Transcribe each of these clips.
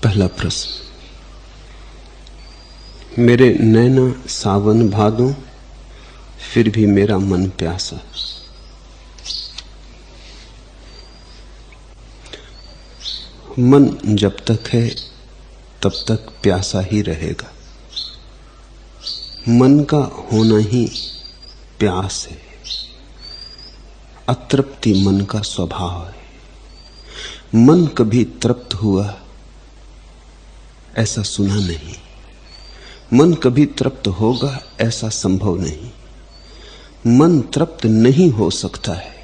पहला प्रश्न। मेरे नैना सावन भादों, फिर भी मेरा मन प्यासा। मन जब तक है तब तक प्यासा ही रहेगा। मन का होना ही प्यास है। अतृप्ति मन का स्वभाव है। मन कभी तृप्त हुआ ऐसा सुना नहीं। मन कभी तृप्त होगा ऐसा संभव नहीं। मन तृप्त नहीं हो सकता है।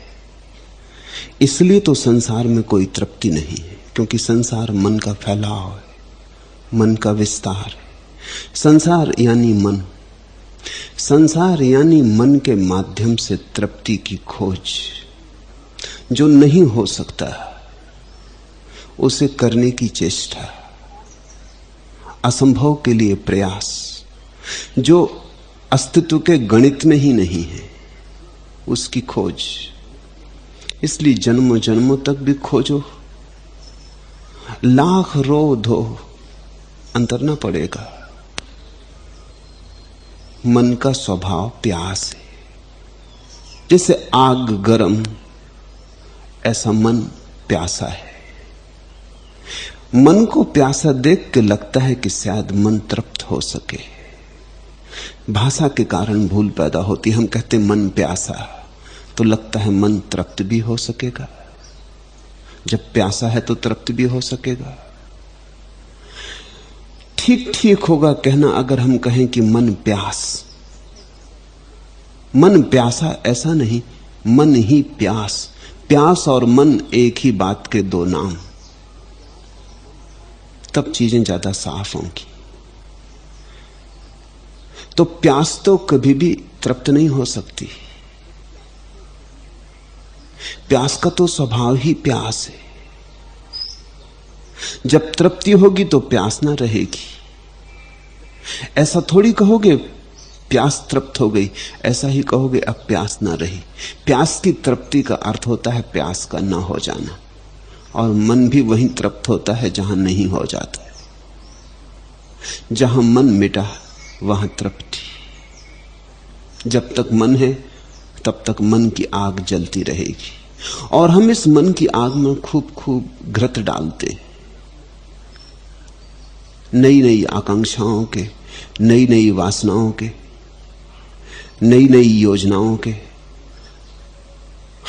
इसलिए तो संसार में कोई तृप्ति नहीं है, क्योंकि संसार मन का फैलाव है, मन का विस्तार है। संसार यानी मन। संसार यानी मन के माध्यम से तृप्ति की खोज। जो नहीं हो सकता उसे करने की चेष्टा, असंभव के लिए प्रयास, जो अस्तित्व के गणित में ही नहीं है उसकी खोज। इसलिए जन्मों जन्मों तक भी खोजो, लाख रो धो, अंतर न पड़ेगा। मन का स्वभाव प्यास है। जैसे आग गरम, ऐसा मन प्यासा है। मन को प्यासा देख के लगता है कि शायद मन तृप्त हो सके। भाषा के कारण भूल पैदा होती। हम कहते मन प्यासा, तो लगता है मन तृप्त भी हो सकेगा। जब प्यासा है तो तृप्त भी हो सकेगा। ठीक ठीक होगा कहना अगर हम कहें कि मन प्यास। मन प्यासा ऐसा नहीं, मन ही प्यास। प्यास और मन एक ही बात के दो नाम। तब चीजें ज्यादा साफ होंगी। तो प्यास तो कभी भी तृप्त नहीं हो सकती। प्यास का तो स्वभाव ही प्यास है। जब तृप्ति होगी तो प्यास ना रहेगी। ऐसा थोड़ी कहोगे प्यास तृप्त हो गई, ऐसा ही कहोगे अब प्यास ना रही। प्यास की तृप्ति का अर्थ होता है प्यास का ना हो जाना। और मन भी वहीं तृप्त होता है जहां नहीं हो जाता है। जहां मन मिटा वहां तृप्ति। जब तक मन है तब तक मन की आग जलती रहेगी। और हम इस मन की आग में खूब खूब घृत डालते हैं। नई नई आकांक्षाओं के, नई नई वासनाओं के, नई नई योजनाओं के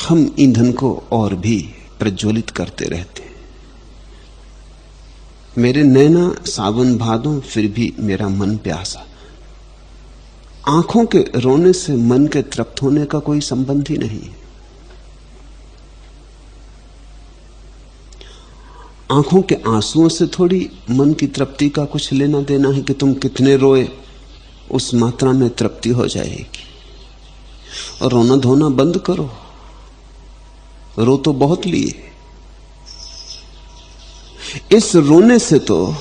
हम ईंधन को और भी प्रज्वलित करते रहते हैं। मेरे नैना सावन भादों, फिर भी मेरा मन प्यासा। आंखों के रोने से मन के तृप्त होने का कोई संबंध ही नहीं है। आंखों के आंसुओं से थोड़ी मन की तृप्ति का कुछ लेना देना है कि तुम कितने रोए उस मात्रा में तृप्ति हो जाएगी। और रोना धोना बंद करो। रो तो बहुत लिए। इस रोने से तो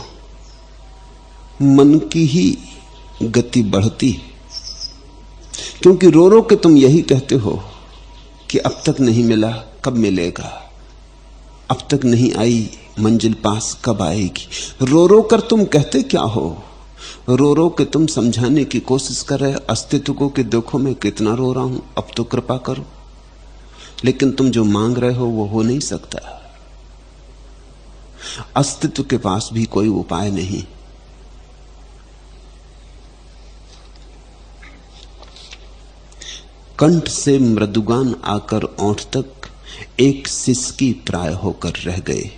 मन की ही गति बढ़ती है। क्योंकि रो रो के तुम यही कहते हो कि अब तक नहीं मिला, कब मिलेगा। अब तक नहीं आई मंजिल, पास कब आएगी। रो रो कर तुम कहते क्या हो? रो रो के तुम समझाने की कोशिश कर रहे अस्तित्व को कि देखो मैं कितना रो रहा हूं, अब तो कृपा करो। लेकिन तुम जो मांग रहे हो वो हो नहीं सकता। अस्तित्व के पास भी कोई उपाय नहीं। कंठ से मृदुगान आकर ओंठ तक एक सिसकी प्राय होकर रह गए।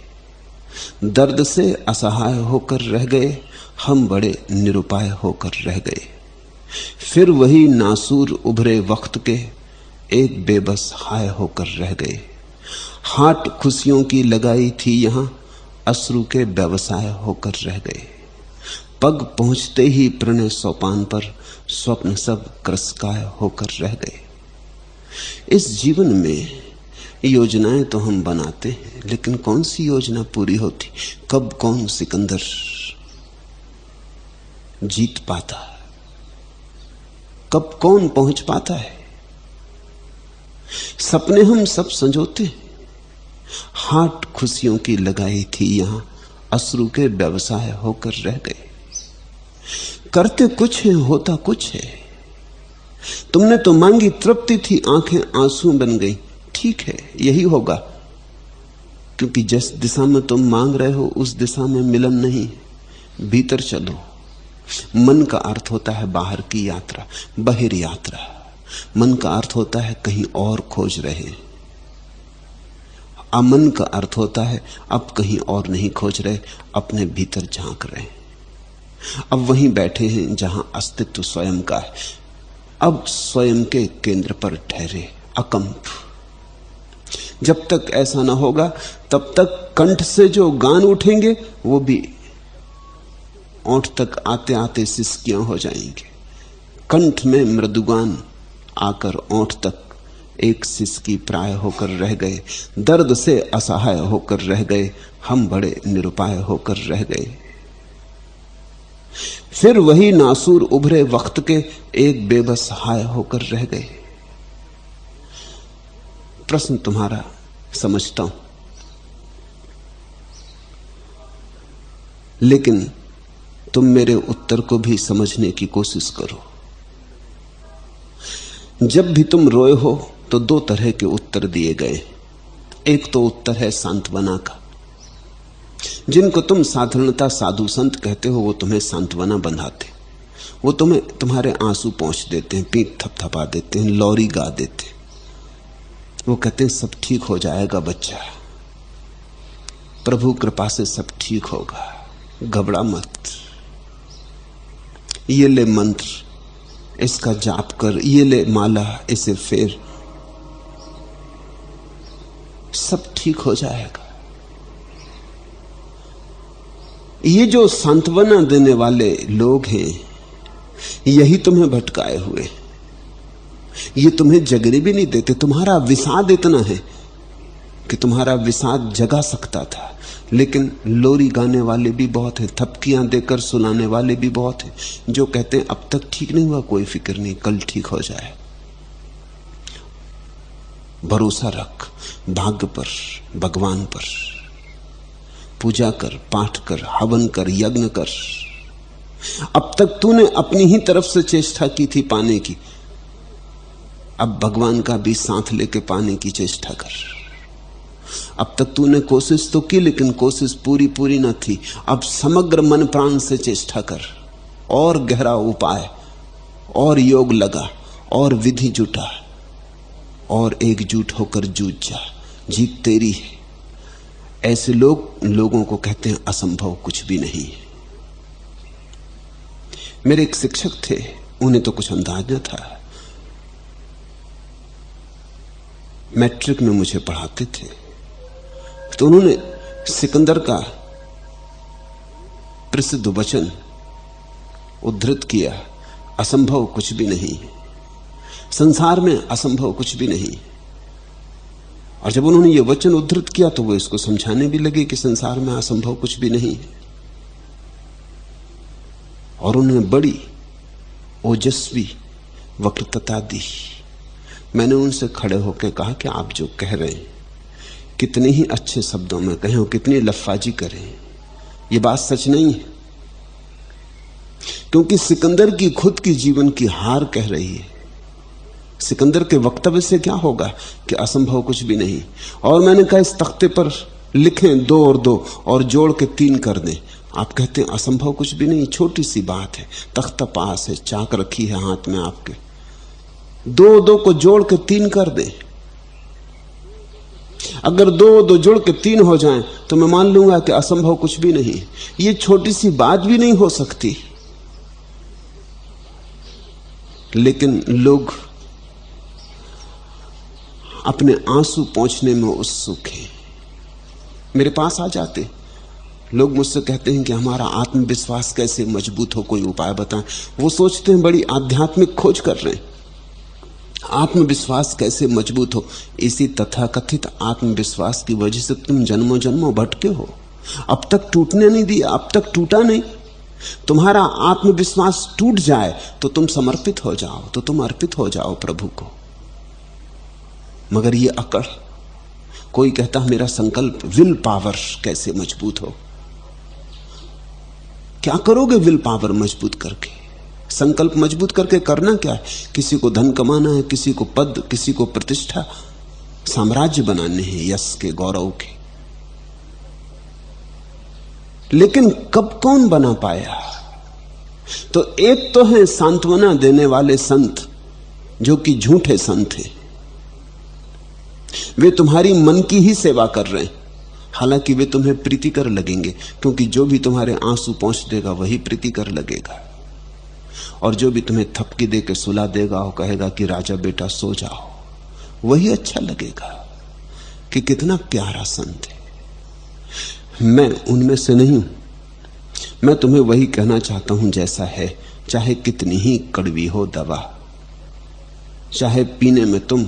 दर्द से असहाय होकर रह गए, हम बड़े निरुपाय होकर रह गए। फिर वही नासूर उभरे वक्त के एक बेबस हाय होकर रह गए। हाट खुशियों की लगाई थी यहां, अश्रु के व्यवसाय होकर रह गए। पग पहुंचते ही प्रणय सोपान पर स्वप्न सब क्रसकाय होकर रह गए। इस जीवन में योजनाएं तो हम बनाते हैं, लेकिन कौन सी योजना पूरी होती? कब कौन सिकंदर जीत पाता? कब कौन पहुंच पाता है? सपने हम सब संजोते हैं। हाट खुशियों की लगाई थी यहां, अश्रु के व्यवसाय होकर रह गए। करते कुछ है, होता कुछ है। तुमने तो मांगी तृप्ति थी, आंखें आंसू बन गई। ठीक है, यही होगा, क्योंकि जिस दिशा में तुम मांग रहे हो उस दिशा में मिलन नहीं। भीतर चलो। मन का अर्थ होता है बाहर की यात्रा, बहिर यात्रा। मन का अर्थ होता है कहीं और खोज रहे। अमन का अर्थ होता है अब कहीं और नहीं खोज रहे, अपने भीतर झांक रहे। अब वहीं बैठे हैं जहां अस्तित्व स्वयं का है। अब स्वयं के केंद्र पर ठहरे, अकंप। जब तक ऐसा ना होगा तब तक कंठ से जो गान उठेंगे वो भी ओंठ तक आते आते सिसकियां हो जाएंगे। कंठ में मृदुगान आकर ओंठ तक एक सिसकी प्राय होकर रह गए। दर्द से असहाय होकर रह गए, हम बड़े निरुपाय होकर रह गए। फिर वही नासूर उभरे वक्त के एक बेबस हाय होकर रह गए। प्रश्न तुम्हारा समझता हूं, लेकिन तुम मेरे उत्तर को भी समझने की कोशिश करो। जब भी तुम रोए हो तो दो तरह के उत्तर दिए गए। एक तो उत्तर है सांत्वना का। जिनको तुम साधारणता साधु संत कहते हो वो तुम्हें सांत्वना बंधाते, वो तुम्हें तुम्हारे आंसू पोंछ देते हैं, पीठ थपथपा देते हैं, लौरी गा देते हैं। वो कहते हैं सब ठीक हो जाएगा बच्चा, प्रभु कृपा से सब ठीक होगा, घबरा मत, ये ले मंत्र, इसका जाप कर, ये ले माला, इसे फेर, सब ठीक हो जाएगा। ये जो सांत्वना देने वाले लोग हैं यही तुम्हें भटकाए हुए। ये तुम्हें जगने भी नहीं देते। तुम्हारा विषाद इतना है कि तुम्हारा विषाद जगा सकता था, लेकिन लोरी गाने वाले भी बहुत हैं, थपकियां देकर सुनाने वाले भी बहुत हैं, जो कहते हैं अब तक ठीक नहीं हुआ, कोई फिक्र नहीं, कल ठीक हो जाए। भरोसा रख भाग्य पर, भगवान पर। पूजा कर, पाठ कर, हवन कर, यज्ञ कर। अब तक तूने अपनी ही तरफ से चेष्टा की थी पाने की, अब भगवान का भी साथ लेके पाने की चेष्टा कर। अब तक तूने कोशिश तो की, लेकिन कोशिश पूरी न थी। अब समग्र मन प्राण से चेष्टा कर, और गहरा उपाय, और योग लगा, और विधि जुटा, और एकजुट होकर जूझ जा। जीत तेरी है। ऐसे लोगों को कहते हैं असंभव कुछ भी नहीं है। मेरे एक शिक्षक थे, उन्हें तो कुछ अंदाज न था। मैट्रिक में मुझे पढ़ाते थे, तो उन्होंने सिकंदर का प्रसिद्ध वचन उद्धृत किया, असंभव कुछ भी नहीं, संसार में असंभव कुछ भी नहीं। और जब उन्होंने ये वचन उद्धृत किया तो वो इसको समझाने भी लगे कि संसार में असंभव कुछ भी नहीं है। और उन्होंने बड़ी ओजस्वी वक्तृता दी। मैंने उनसे खड़े होकर कहा कि आप जो कह रहे हैं कितने ही अच्छे शब्दों में कहें, कितनी लफ्फाजी करें, ये बात सच नहीं है। क्योंकि सिकंदर की खुद की जीवन की हार कह रही है। सिकंदर के वक्तव्य से क्या होगा कि असंभव कुछ भी नहीं। और मैंने कहा इस तख्ते पर लिखें 2 और 2 और जोड़ के 3 कर दें। आप कहते हैं असंभव कुछ भी नहीं, छोटी सी बात है, तख्ता पास है, चाक रखी है हाथ में आपके, 2 को जोड़ के 3 कर दें। अगर 2 जोड़ के 3 हो जाएं तो मैं मान लूंगा कि असंभव कुछ भी नहीं। ये छोटी सी बात भी नहीं हो सकती। लेकिन लोग अपने आंसू पहुंचने में उत्सुक हैं। मेरे पास आ जाते लोग, मुझसे कहते हैं कि हमारा आत्मविश्वास कैसे मजबूत हो, कोई उपाय बताएं। वो सोचते हैं बड़ी आध्यात्मिक खोज कर रहे हैं, आत्मविश्वास कैसे मजबूत हो। इसी तथाकथित आत्मविश्वास की वजह से तुम जन्मों जन्मों भटके हो, अब तक टूटने नहीं दिया, अब तक टूटा नहीं। तुम्हारा आत्मविश्वास टूट जाए तो तुम समर्पित हो जाओ, तो तुम अर्पित हो जाओ प्रभु को। मगर ये अकड़, कोई कहता मेरा संकल्प, विल पावर कैसे मजबूत हो। क्या करोगे विल पावर मजबूत करके? संकल्प मजबूत करके करना क्या है? किसी को धन कमाना है, किसी को पद, किसी को प्रतिष्ठा, साम्राज्य बनाने हैं, यश के, गौरव के। लेकिन कब कौन बना पाया? तो एक तो है सांत्वना देने वाले संत, जो कि झूठे संत हैं। वे तुम्हारी मन की ही सेवा कर रहे हैं, हालांकि वे तुम्हें प्रीतिकर लगेंगे, क्योंकि जो भी तुम्हारे आंसू पहुंच देगा वही प्रीतिकर लगेगा। और जो भी तुम्हें थपकी दे के सुला देगा और कहेगा कि राजा बेटा सो जाओ, वही अच्छा लगेगा कि कितना प्यारा संत है। मैं उनमें से नहीं हूं। मैं तुम्हें वही कहना चाहता हूं जैसा है, चाहे कितनी ही कड़वी हो दवा, चाहे पीने में तुम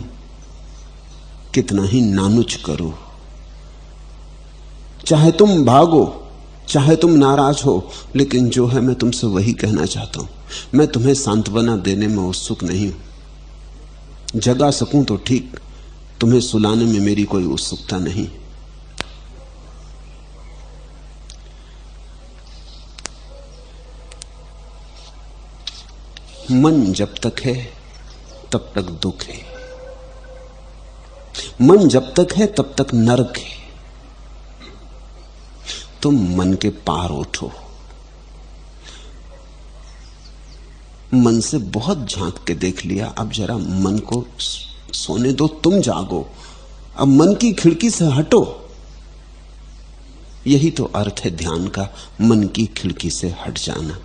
कितना ही नानुच करो, चाहे तुम भागो, चाहे तुम नाराज हो, लेकिन जो है मैं तुमसे वही कहना चाहता हूं। मैं तुम्हें सांत्वना देने में उत्सुक नहीं हूं। जगा सकूं तो ठीक, तुम्हें सुलाने में मेरी कोई उत्सुकता नहीं। मन जब तक है तब तक दुख है, मन जब तक है तब तक नरक है। तुम मन के पार उठो। मन से बहुत झांक के देख लिया, अब जरा मन को सोने दो, तुम जागो। अब मन की खिड़की से हटो। यही तो अर्थ है ध्यान का, मन की खिड़की से हट जाना।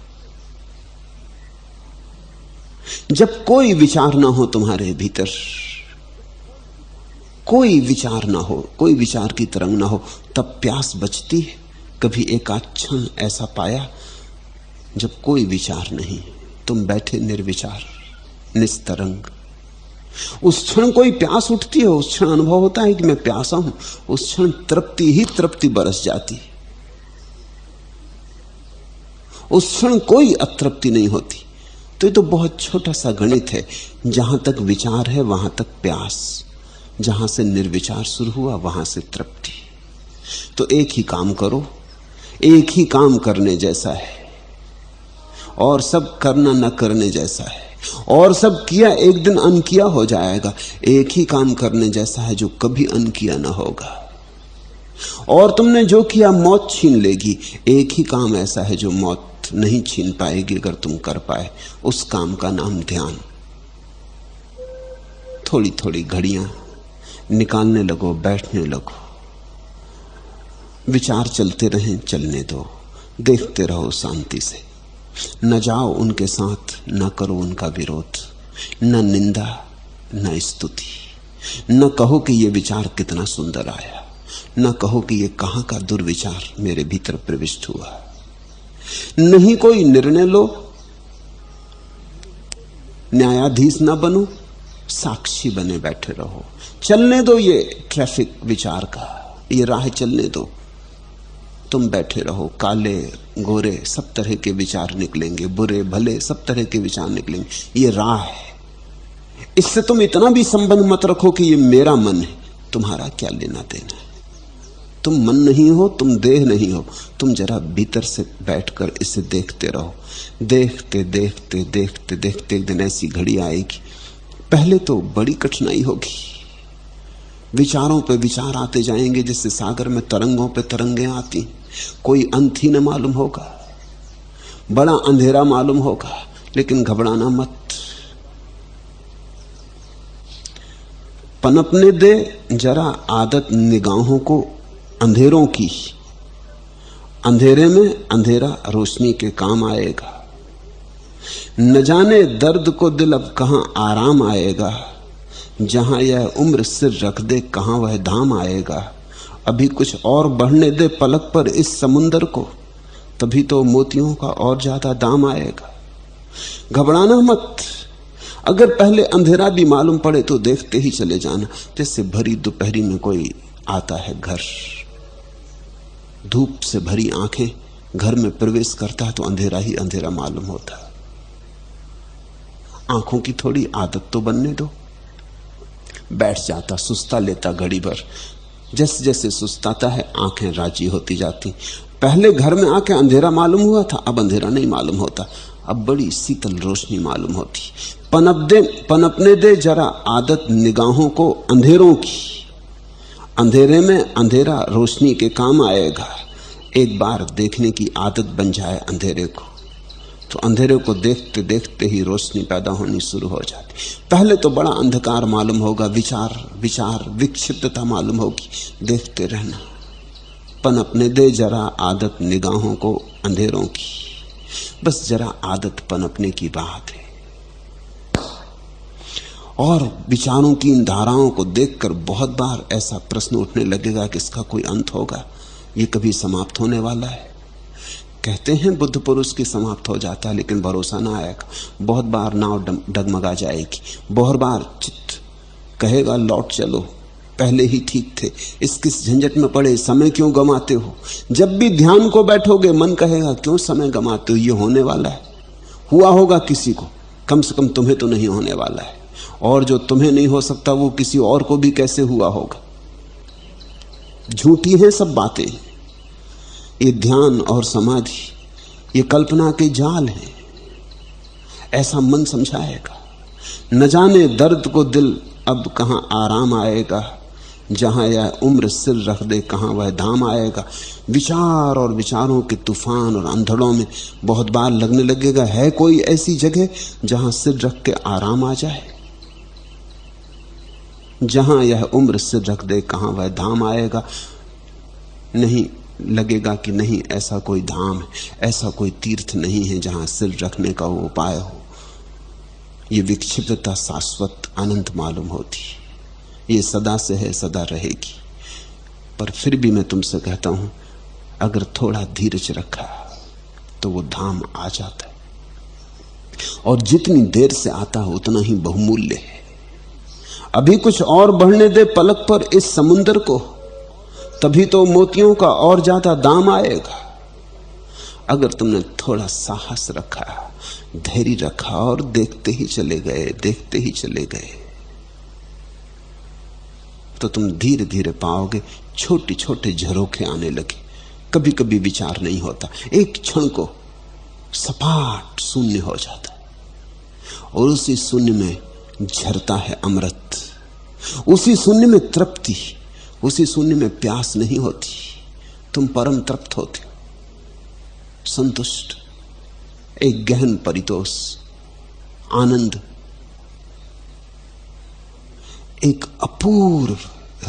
जब कोई विचार ना हो तुम्हारे भीतर, कोई विचार ना हो, कोई विचार की तरंग ना हो, तब प्यास बचती है। कभी एक क्षण ऐसा पाया जब कोई विचार नहीं, तुम बैठे निर्विचार, निस्तरंग। उस क्षण कोई प्यास उठती है, उस क्षण अनुभव होता है कि मैं प्यासा हूं। उस क्षण तृप्ति ही तृप्ति बरस जाती, उस क्षण कोई अतृप्ति नहीं होती। तो ये तो बहुत छोटा सा गणित है। जहां तक विचार है वहां तक प्यास, जहां से निर्विचार शुरू हुआ वहां से तृप्ति। तो एक ही काम करो, एक ही काम करने जैसा है, और सब करना न करने जैसा है, और सब किया एक दिन अनकिया हो जाएगा। एक ही काम करने जैसा है जो कभी अनकिया ना होगा। और तुमने जो किया मौत छीन लेगी। एक ही काम ऐसा है जो मौत नहीं छीन पाएगी अगर तुम कर पाए। उस काम का नाम ध्यान। थोड़ी थोड़ी घड़ियां निकालने लगो, बैठने लगो। विचार चलते रहें, चलने दो, देखते रहो शांति से। न जाओ उनके साथ, न करो उनका विरोध, न निंदा न स्तुति। न कहो कि यह विचार कितना सुंदर आया, न कहो कि यह कहां का दुर्विचार मेरे भीतर प्रविष्ट हुआ। नहीं कोई निर्णय लो, न्यायाधीश ना बनो, साक्षी बने बैठे रहो। चलने दो ये ट्रैफिक विचार का, ये राह चलने दो। तुम बैठे रहो। काले गोरे सब तरह के विचार निकलेंगे, बुरे भले सब तरह के विचार निकलेंगे। ये राह है। इससे तुम इतना भी संबंध मत रखो कि ये मेरा मन है। तुम्हारा क्या लेना देना है? तुम मन नहीं हो, तुम देह नहीं हो। तुम जरा भीतर से बैठकर इसे देखते रहो। देखते देखते देखते देखते एक दिन ऐसी घड़ी आएगी, पहले तो बड़ी कठिनाई होगी। विचारों पे विचार आते जाएंगे जैसे सागर में तरंगों पे तरंगें आती। कोई अंत ही न मालूम होगा, बड़ा अंधेरा मालूम होगा। लेकिन घबराना मत, पनपने दे जरा आदत निगाहों को अंधेरों की। अंधेरे में अंधेरा रोशनी के काम आएगा। न जाने दर्द को दिल अब कहां आराम आएगा। जहां यह उम्र सिर रख दे कहां वह धाम आएगा। अभी कुछ और बढ़ने दे पलक पर इस समुंदर को, तभी तो मोतियों का और ज्यादा दाम आएगा। घबराना मत। अगर पहले अंधेरा भी मालूम पड़े तो देखते ही चले जाना। जैसे भरी दोपहरी में कोई आता है घर, धूप से भरी आंखें, घर में प्रवेश करता है तो अंधेरा ही अंधेरा मालूम होता। आंखों की थोड़ी आदत तो बनने दो। बैठ जाता, सुस्ता लेता घड़ी भर। जैसे जैसे सुस्ताता है आंखें राजी होती जाती। पहले घर में आके अंधेरा मालूम हुआ था, अब अंधेरा नहीं मालूम होता, अब बड़ी शीतल रोशनी मालूम होती। पनपने दे जरा आदत निगाहों को अंधेरों की, अंधेरे में अंधेरा रोशनी के काम आएगा। एक बार देखने की आदत बन जाए अंधेरे को, तो अंधेरे को देखते देखते ही रोशनी पैदा होनी शुरू हो जाती। पहले तो बड़ा अंधकार मालूम होगा, विचार विक्षिप्तता मालूम होगी, देखते रहना। पनपने दे जरा आदत निगाहों को अंधेरों की, बस जरा आदत पनपने की बात है। और विचारों की इन धाराओं को देखकर बहुत बार ऐसा प्रश्न उठने लगेगा कि इसका कोई अंत होगा, ये कभी समाप्त होने वाला है। कहते हैं बुद्ध पुरुष की समाप्त हो जाता है, लेकिन भरोसा ना आएगा। बहुत बार नाव डगमगा जाएगी, बहुत बार चित्त कहेगा लौट चलो, पहले ही ठीक थे, इस किस झंझट में पड़े, समय क्यों गंवाते हो। जब भी ध्यान को बैठोगे मन कहेगा क्यों समय गंवाते हो, ये होने वाला है, हुआ होगा किसी को, कम से कम तुम्हें तो नहीं होने वाला है। और जो तुम्हें नहीं हो सकता वो किसी और को भी कैसे हुआ होगा। झूठी हैं सब बातें, ये ध्यान और समाधि ये कल्पना के जाल हैं, ऐसा मन समझाएगा। न जाने दर्द को दिल अब कहां आराम आएगा, जहां यह उम्र सिर रख दे कहां वह धाम आएगा। विचार और विचारों के तूफान और अंधड़ों में बहुत बार लगने लगेगा है कोई ऐसी जगह जहां सिर रख के आराम आ जाए, जहां यह उम्र सिर रख दे कहां वह धाम आएगा। नहीं लगेगा कि नहीं, ऐसा कोई धाम है, ऐसा कोई तीर्थ नहीं है जहां सिर रखने का वो उपाय हो। ये विक्षिप्तता शाश्वत अनंत मालूम होती, ये सदा से है, सदा रहेगी। पर फिर भी मैं तुमसे कहता हूं, अगर थोड़ा धीरज रखा तो वो धाम आ जाता है, और जितनी देर से आता है उतना ही बहुमूल्य है। अभी कुछ और बढ़ने दे पलक पर इस समुंदर को, तभी तो मोतियों का और ज्यादा दाम आएगा। अगर तुमने थोड़ा साहस रखा, धैर्य रखा और देखते ही चले गए, देखते ही चले गए, तो तुम धीरे धीरे पाओगे छोटे छोटे झरोखे आने लगे। कभी कभी विचार नहीं होता, एक क्षण को सपाट शून्य हो जाता है, और उसी शून्य में झरता है अमृत, उसी शून्य में तृप्ति, उसी शून्य में प्यास नहीं होती। तुम परम तृप्त होते हो, संतुष्ट, एक गहन परितोष, आनंद, एक अपूर्व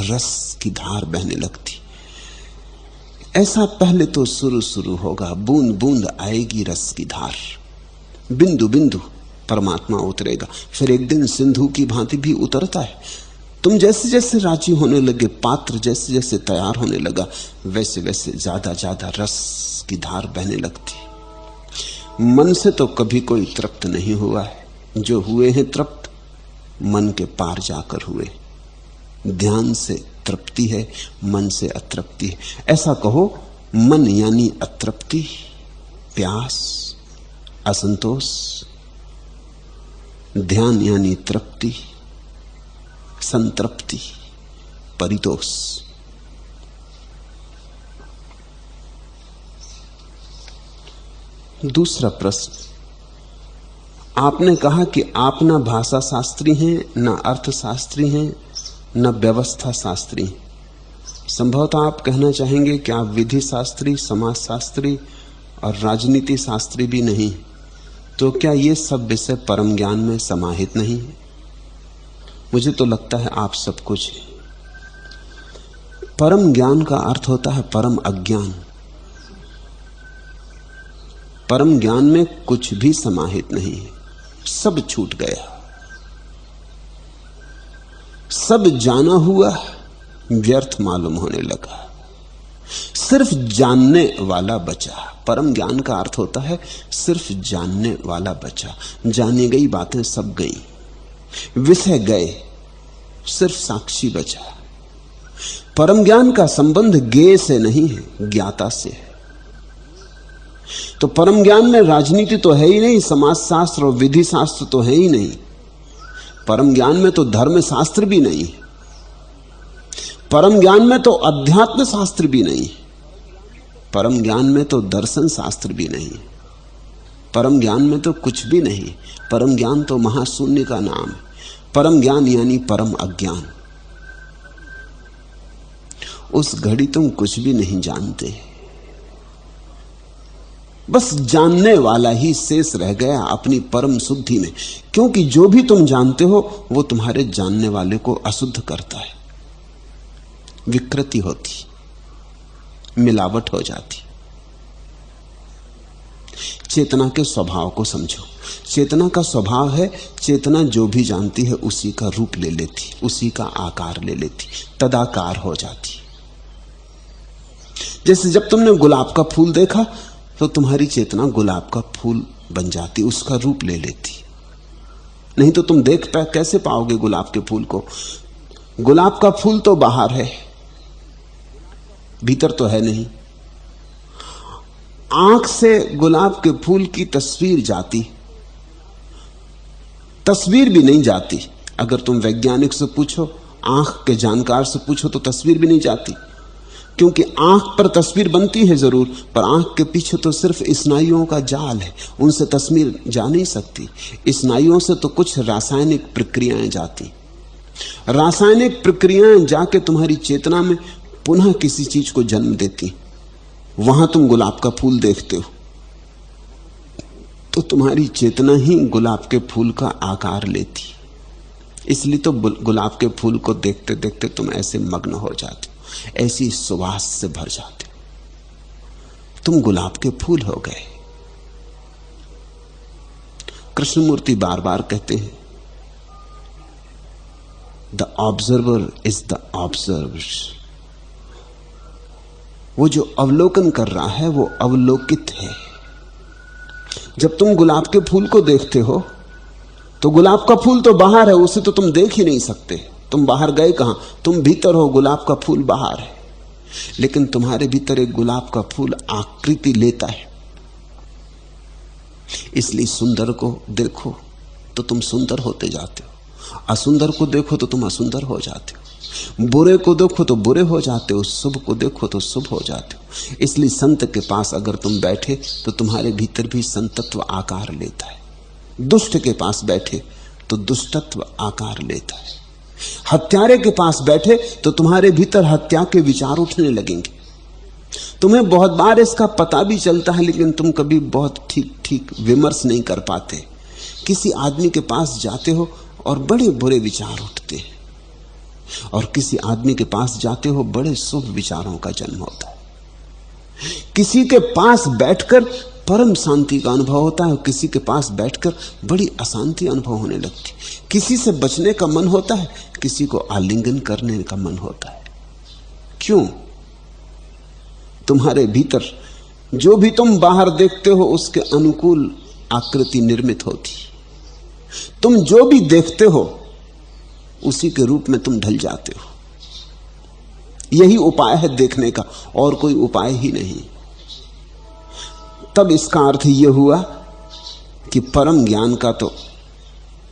रस की धार बहने लगती। ऐसा पहले तो शुरू होगा, बूंद बूंद आएगी रस की धार, बिंदु बिंदु परमात्मा उतरेगा। फिर एक दिन सिंधु की भांति भी उतरता है। तुम जैसे जैसे राजी होने लगे, पात्र जैसे जैसे तैयार होने लगा, वैसे वैसे ज्यादा ज्यादा रस की धार बहने लगती। मन से तो कभी कोई तृप्त नहीं हुआ है, जो हुए हैं तृप्त मन के पार जाकर हुए। ध्यान से तृप्ति है, मन से अतृप्ति है। ऐसा कहो, मन यानी अतृप्ति, प्यास, असंतोष, ध्यान यानी तृप्ति, संतृप्ति, परितोष। दूसरा प्रश्न, आपने कहा कि आप न भाषा शास्त्री हैं, न अर्थशास्त्री हैं, न व्यवस्था शास्त्री हैं। संभवतः आप कहना चाहेंगे कि आप विधि शास्त्री, समाज शास्त्री और राजनीति शास्त्री भी नहीं, तो क्या ये सब विषय परम ज्ञान में समाहित नहीं है? मुझे तो लगता है आप सब कुछ है। परम ज्ञान का अर्थ होता है परम अज्ञान। परम ज्ञान में कुछ भी समाहित नहीं है, सब छूट गया, सब जाना हुआ व्यर्थ मालूम होने लगा, सिर्फ जानने वाला बचा। परम ज्ञान का अर्थ होता है सिर्फ जानने वाला बचा। जानी गई बातें सब गई, विषय गए, सिर्फ साक्षी बचा। परम ज्ञान का संबंध ज्ञेय से नहीं है, ज्ञाता से है। तो परम ज्ञान में राजनीति तो है ही नहीं, समाजशास्त्र और विधि शास्त्र तो है ही नहीं, परम ज्ञान में तो धर्म शास्त्र भी नहीं है, परम ज्ञान में तो अध्यात्म शास्त्र भी नहीं है। परम ज्ञान में तो दर्शन शास्त्र भी नहीं, परम ज्ञान में तो कुछ भी नहीं। परम ज्ञान तो महाशून्य का नाम है। परम ज्ञान यानी परम अज्ञान। उस घड़ी तुम कुछ भी नहीं जानते, बस जानने वाला ही शेष रह गया अपनी परम शुद्धि में, क्योंकि जो भी तुम जानते हो वो तुम्हारे जानने वाले को अशुद्ध करता है। विकृति होती, मिलावट हो जाती। चेतना के स्वभाव को समझो। चेतना का स्वभाव है, चेतना जो भी जानती है उसी का रूप ले लेती, उसी का आकार ले लेती, तदाकार हो जाती। जैसे जब तुमने गुलाब का फूल देखा तो तुम्हारी चेतना गुलाब का फूल बन जाती, उसका रूप ले लेती। नहीं तो तुम देख कैसे पाओगे गुलाब के फूल को? गुलाब का फूल तो बाहर है, भीतर तो है नहीं। आंख से गुलाब के फूल की तस्वीर जाती, तस्वीर भी नहीं जाती। अगर तुम वैज्ञानिक से पूछो, आंख के जानकार से पूछो, तो तस्वीर भी नहीं जाती, क्योंकि आंख पर तस्वीर बनती है जरूर, पर आंख के पीछे तो सिर्फ स्नायुओं का जाल है, उनसे तस्वीर जा नहीं सकती। स्नायुओं से तो कुछ रासायनिक प्रक्रियाएं जाती, रासायनिक प्रक्रियाएं जाके तुम्हारी चेतना में पुनः किसी चीज को जन्म देती। वहां तुम गुलाब का फूल देखते हो तो तुम्हारी चेतना ही गुलाब के फूल का आकार लेती। इसलिए तो गुलाब के फूल को देखते देखते तुम ऐसे मग्न हो जाते हो, ऐसी सुवास से भर जाते हो, तुम गुलाब के फूल हो गए। कृष्णमूर्ति बार बार कहते हैं, the observer is the observed. वो जो अवलोकन कर रहा है वो अवलोकित है। जब तुम गुलाब के फूल को देखते हो तो गुलाब का फूल तो बाहर है, उसे तो तुम देख ही नहीं सकते। तुम बाहर गए कहां? तुम भीतर हो, गुलाब का फूल बाहर है। लेकिन तुम्हारे भीतर एक गुलाब का फूल आकृति लेता है। इसलिए सुंदर को देखो तो तुम सुंदर होते जाते हो, असुंदर को देखो तो तुम असुंदर हो जाते हो, बुरे को देखो तो बुरे हो जाते हो, शुभ को देखो तो शुभ हो जाते हो। इसलिए संत के पास अगर तुम बैठे तो तुम्हारे भीतर भी संतत्व आकार लेता है, दुष्ट के पास बैठे तो दुष्टत्व आकार लेता है, हत्यारे के पास बैठे तो तुम्हारे भीतर हत्या के विचार उठने लगेंगे। तुम्हें बहुत बार इसका पता भी चलता है, लेकिन तुम कभी बहुत ठीक ठीक विमर्श नहीं कर पाते। किसी आदमी के पास जाते हो और बड़े बुरे विचार उठते हैं, और किसी आदमी के पास जाते हो बड़े शुभ विचारों का जन्म होता है। किसी के पास बैठकर परम शांति का अनुभव होता है, और किसी के पास बैठकर बड़ी अशांति अनुभव होने लगती। किसी से बचने का मन होता है, किसी को आलिंगन करने का मन होता है। क्यों? तुम्हारे भीतर जो भी तुम बाहर देखते हो उसके अनुकूल आकृति निर्मित होती। तुम जो भी देखते हो उसी के रूप में तुम ढल जाते हो। यही उपाय है देखने का, और कोई उपाय ही नहीं। तब इसका अर्थ यह हुआ कि परम ज्ञान का तो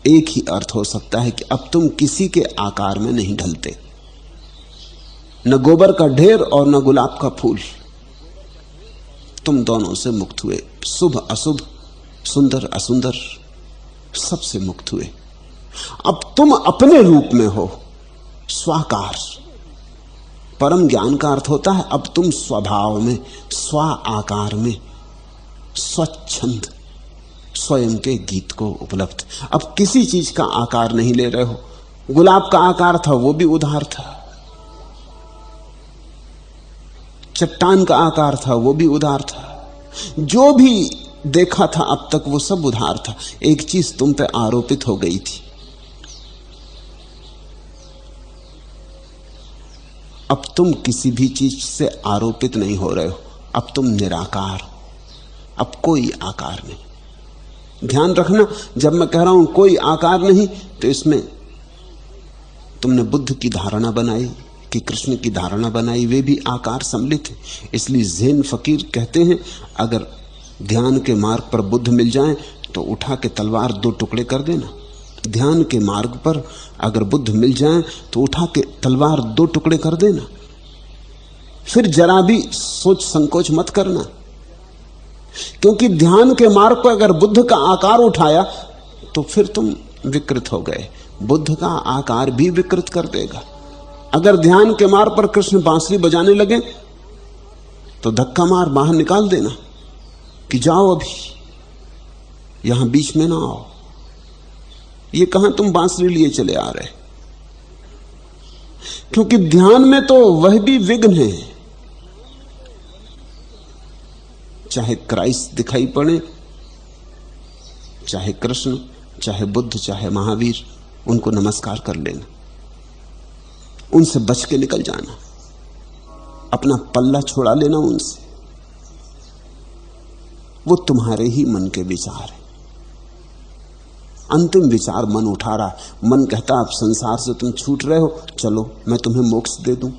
एक ही अर्थ हो सकता है कि अब तुम किसी के आकार में नहीं ढलते, न गोबर का ढेर और न गुलाब का फूल। तुम दोनों से मुक्त हुए, शुभ अशुभ, सुंदर असुंदर, सबसे मुक्त हुए। अब तुम अपने रूप में हो, स्वाकार। परम ज्ञान का अर्थ होता है अब तुम स्वभाव में, स्व आकार में, स्वच्छंद, स्वयं के गीत को उपलब्ध। अब किसी चीज का आकार नहीं ले रहे हो। गुलाब का आकार था, वो भी उधार था। चट्टान का आकार था, वो भी उधार था। जो भी देखा था अब तक वो सब उधार था। एक चीज तुम पे आरोपित हो गई थी, अब तुम किसी भी चीज से आरोपित नहीं हो रहे हो। अब तुम निराकार हो, अब कोई आकार नहीं। ध्यान रखना, जब मैं कह रहा हूं कोई आकार नहीं, तो इसमें तुमने बुद्ध की धारणा बनाई कि कृष्ण की धारणा बनाई, वे भी आकार सम्मिलित है। इसलिए ज़ेन फकीर कहते हैं, अगर ध्यान के मार्ग पर बुद्ध मिल जाएं तो उठा के तलवार दो टुकड़े कर देना। ध्यान के मार्ग पर अगर बुद्ध मिल जाएं तो उठा के तलवार दो टुकड़े कर देना। फिर जरा भी सोच संकोच मत करना, क्योंकि ध्यान के मार्ग पर अगर बुद्ध का आकार उठाया तो फिर तुम विकृत हो गए। बुद्ध का आकार भी विकृत कर देगा। अगर ध्यान के मार्ग पर कृष्ण बांसुरी बजाने लगे तो धक्का मार बाहर निकाल देना कि जाओ, अभी यहां बीच में ना आओ। ये कहां तुम बांसुरी लिए चले आ रहे? क्योंकि ध्यान में तो वह भी विघ्न है। चाहे क्राइस्ट दिखाई पड़े, चाहे कृष्ण, चाहे बुद्ध, चाहे महावीर, उनको नमस्कार कर लेना, उनसे बच के निकल जाना, अपना पल्ला छोड़ा लेना उनसे। वो तुम्हारे ही मन के विचार है। अंतिम विचार मन उठा रहा है। मन कहता अब संसार से तुम छूट रहे हो, चलो मैं तुम्हें मोक्ष दे दूं।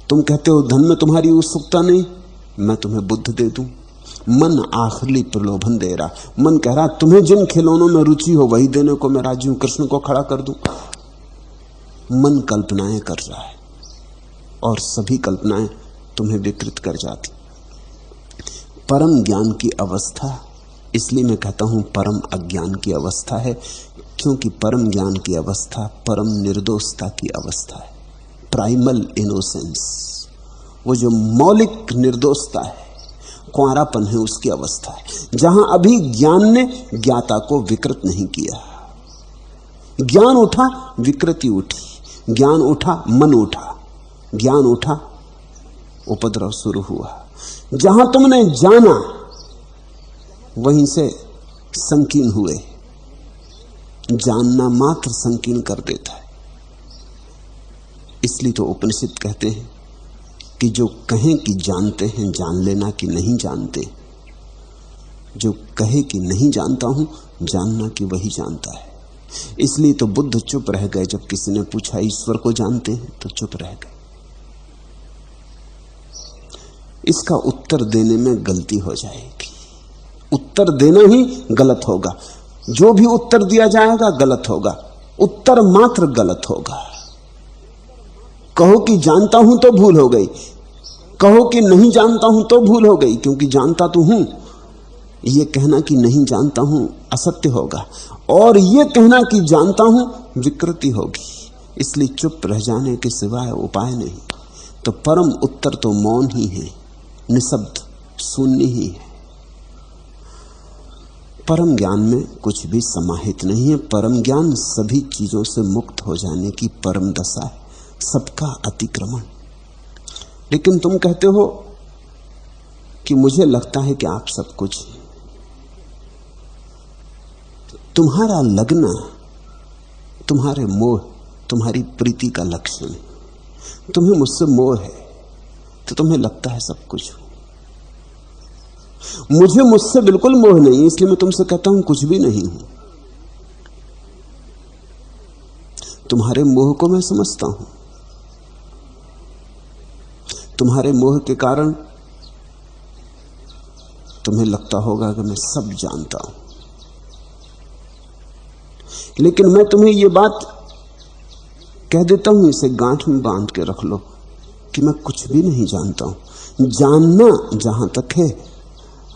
तुम कहते हो धन में तुम्हारी उत्सुकता नहीं, मैं तुम्हें बुद्ध दे दूं। मन आखिरी प्रलोभन दे रहा। मन कह रहा तुम्हें जिन खिलौनों में रुचि हो वही देने को मैं राजी हूं, कृष्ण को खड़ा कर दूं। मन कल्पनाएं कर रहा है और सभी कल्पनाएं तुम्हें विकृत कर जाती। परम ज्ञान की अवस्था, इसलिए मैं कहता हूं परम अज्ञान की अवस्था है, क्योंकि परम ज्ञान की अवस्था परम निर्दोषता की अवस्था है। प्राइमल इनोसेंस, वो जो मौलिक निर्दोषता है, कुंवारापन है, उसकी अवस्था है, जहां अभी ज्ञान ने ज्ञाता को विकृत नहीं किया। ज्ञान उठा, विकृति उठी, ज्ञान उठा, मन उठा, ज्ञान उठा, उपद्रव शुरू हुआ। जहां तुमने जाना वहीं से संकीर्ण हुए। जानना मात्र संकीर्ण कर देता है। इसलिए तो उपनिषद कहते हैं कि जो कहें कि जानते हैं जान लेना कि नहीं जानते। जो कहे कि नहीं जानता हूं, जानना कि वही जानता है। इसलिए तो बुद्ध चुप रह गए। जब किसी ने पूछा ईश्वर को जानते हैं तो चुप रह गए। इसका उत्तर देने में गलती हो जाएगी। उत्तर देना ही गलत होगा। जो भी उत्तर दिया जाएगा गलत होगा। उत्तर मात्र गलत होगा। कहो कि जानता हूं तो भूल हो गई, कहो कि नहीं जानता हूं तो भूल हो गई, क्योंकि जानता तो हूं। यह कहना कि नहीं जानता हूं असत्य होगा, और यह कहना कि जानता हूं विकृति होगी। इसलिए चुप रह जाने के सिवाय उपाय नहीं। तो परम उत्तर तो मौन ही है, निशब्द शून्य ही है। परम ज्ञान में कुछ भी समाहित नहीं है। परम ज्ञान सभी चीजों से मुक्त हो जाने की परम दशा है, सबका अतिक्रमण। लेकिन तुम कहते हो कि मुझे लगता है कि आप सब कुछ, तुम्हारा लगना तुम्हारे मोह, तुम्हारी प्रीति का लक्षण है। तुम्हें मुझसे मोह है तो तुम्हें लगता है सब कुछ। मुझे मुझसे बिल्कुल मोह नहीं, इसलिए मैं तुमसे कहता हूं कुछ भी नहीं हूं। तुम्हारे मोह को मैं समझता हूं। तुम्हारे मोह के कारण तुम्हें लगता होगा कि मैं सब जानता हूं। लेकिन मैं तुम्हें यह बात कह देता हूं, इसे गांठ में बांध के रख लो कि मैं कुछ भी नहीं जानता हूं। जानना जहां तक है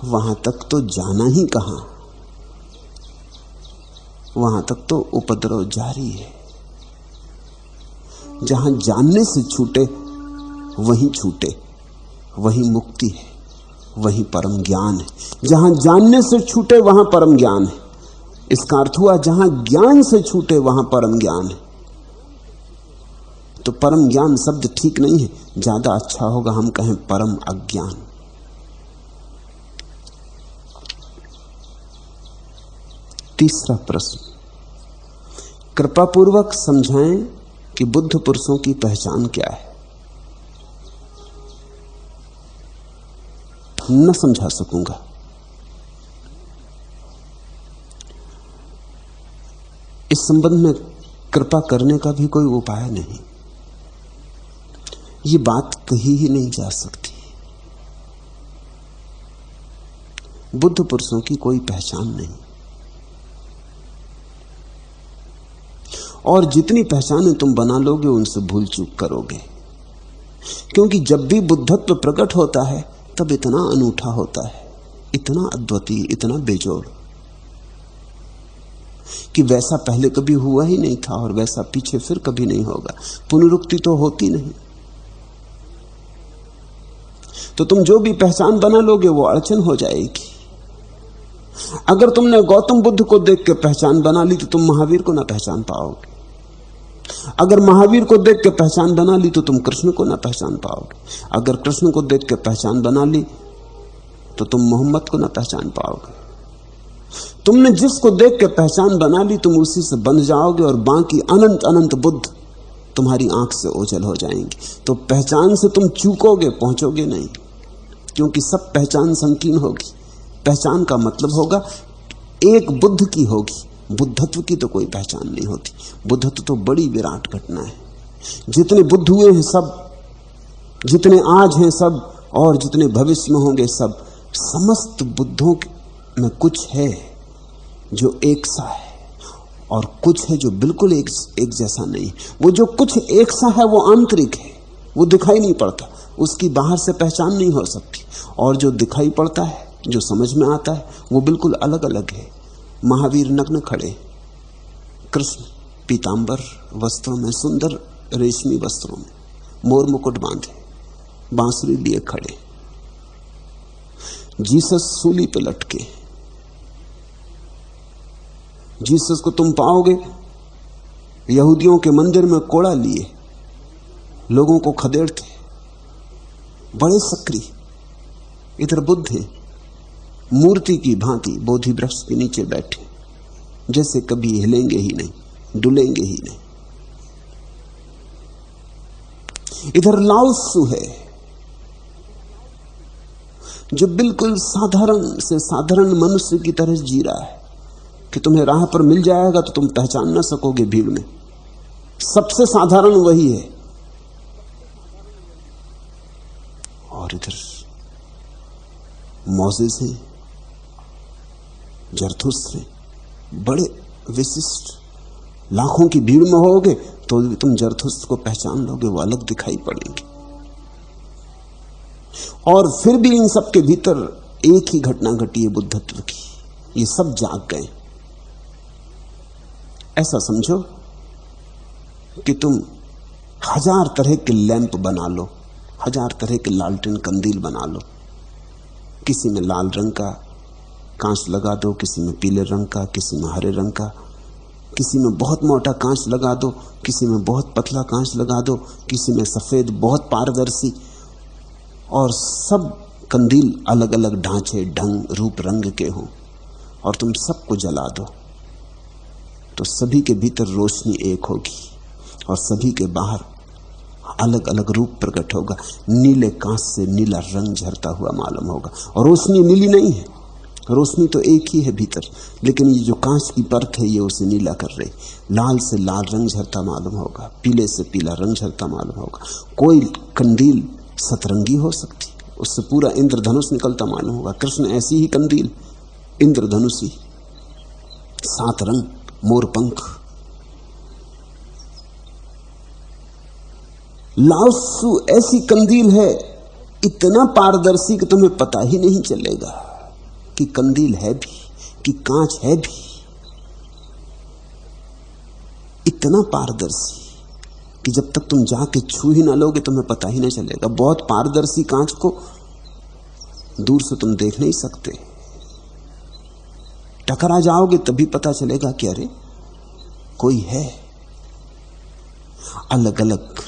वहां तक तो जाना ही कहां, वहां तक तो उपद्रव जारी है। जहां जानने से छूटे वहीं छूटे, वहीं मुक्ति है, वहीं परम ज्ञान है। जहां जानने से छूटे वहां परम ज्ञान है। इसका अर्थ हुआ जहां ज्ञान से छूटे वहां परम ज्ञान है। तो परम ज्ञान शब्द ठीक नहीं है, ज्यादा अच्छा होगा हम कहें परम अज्ञान। तीसरा प्रश्न, कृपा पूर्वक समझाएं कि बुद्ध पुरुषों की पहचान क्या है। न समझा सकूंगा। इस संबंध में कृपा करने का भी कोई उपाय नहीं। ये बात कही ही नहीं जा सकती। बुद्ध पुरुषों की कोई पहचान नहीं, और जितनी पहचानें तुम बना लोगे उनसे भूल चूक करोगे। क्योंकि जब भी बुद्धत्व प्रकट होता है तब इतना अनूठा होता है, इतना अद्वितीय, इतना बेजोड़ कि वैसा पहले कभी हुआ ही नहीं था और वैसा पीछे फिर कभी नहीं होगा। पुनरुक्ति तो होती नहीं। तो तुम जो भी पहचान बना लोगे वो अड़चन हो जाएगी। अगर तुमने गौतम बुद्ध को देख के पहचान बना ली तो तुम महावीर को ना पहचान पाओगे। अगर महावीर को देख के पहचान बना ली तो तुम कृष्ण को ना पहचान पाओगे। अगर कृष्ण को देख के पहचान बना ली तो तुम मोहम्मद को ना पहचान पाओगे। तुमने जिसको देख के पहचान बना ली तुम उसी से बंध जाओगे और बाकी अनंत अनंत बुद्ध तुम्हारी आंख से ओझल हो जाएंगे। तो पहचान से तुम चूकोगे, पहुंचोगे नहीं, क्योंकि सब पहचान संकीर्ण होगी। पहचान का मतलब होगा एक बुद्ध की होगी, बुद्धत्व की तो कोई पहचान नहीं होती। बुद्धत्व तो बड़ी विराट घटना है। जितने बुद्ध हुए हैं सब, जितने आज हैं सब, और जितने भविष्य में होंगे सब, समस्त बुद्धों में कुछ है जो एक सा है और कुछ है जो बिल्कुल एक जैसा नहीं। वो जो कुछ एक सा है वो आंतरिक है, वो दिखाई नहीं पड़ता, उसकी बाहर से पहचान नहीं हो सकती। और जो दिखाई पड़ता है, जो समझ में आता है, वो बिल्कुल अलग अलग है। महावीर नग्न खड़े, कृष्ण पीतांबर वस्त्रों में, सुंदर रेशमी वस्त्रों में, मोर मुकुट बांधे, बांसुरी लिए खड़े। जीसस सूली पे लटके। जीसस को तुम पाओगे यहूदियों के मंदिर में कोड़ा लिए, लोगों को खदेड़ते, बड़े सक्रिय। इधर बुद्ध हैं, मूर्ति की भांति बोधि वृक्ष के नीचे बैठे, जैसे कभी हिलेंगे ही नहीं, डुलेंगे ही नहीं। इधर लाओ त्सु है जो बिल्कुल साधारण से साधारण मनुष्य की तरह जी रहा है कि तुम्हें राह पर मिल जाएगा तो तुम पहचान ना सकोगे भीड़ में। सबसे साधारण वही है। और इधर मोसेस हैं, जरथुस्त्र हैं, बड़े विशिष्ट। लाखों की भीड़ में होगे तो भी तुम जरथुस्त्र को पहचान लोगे, वो अलग दिखाई पड़ेंगे। और फिर भी इन सब के भीतर एक ही घटना घटी है बुद्धत्व की, ये सब जाग गए। ऐसा समझो कि तुम 1000 तरह के लैंप बना लो, 1000 तरह के लालटेन कंदील बना लो। किसी में लाल रंग का कांच लगा दो, किसी में पीले रंग का, किसी में हरे रंग का, किसी में बहुत मोटा कांच लगा दो, किसी में बहुत पतला कांच लगा दो, किसी में सफेद बहुत पारदर्शी। और सब कंदील अलग अलग ढांचे, ढंग, रूप, रंग के हों और तुम सबको जला दो तो सभी के भीतर रोशनी एक होगी और सभी के बाहर अलग अलग रूप प्रकट होगा। नीले कांच से नीला रंग झरता हुआ मालूम होगा। और रोशनी नीली नहीं है, रोशनी तो एक ही है भीतर, लेकिन ये जो कांच की परत है ये उसे नीला कर रही। लाल से लाल रंग झरता मालूम होगा, पीले से पीला रंग झरता मालूम होगा। कोई कंदील सतरंगी हो सकती, उससे पूरा इंद्रधनुष निकलता मालूम होगा। कृष्ण ऐसी ही कंदील, इंद्रधनुषी, 7 रंग, मोर पंख। लाओ त्सु ऐसी कंदील है, इतना पारदर्शी कि तुम्हें पता ही नहीं चलेगा कि कंदील है भी, कि कांच है भी। इतना पारदर्शी कि जब तक तुम जाके छू ही ना लोगे तुम्हें पता ही नहीं चलेगा। बहुत पारदर्शी कांच को दूर से तुम देख नहीं सकते, टकरा जाओगे तभी पता चलेगा कि अरे कोई है। अलग अलग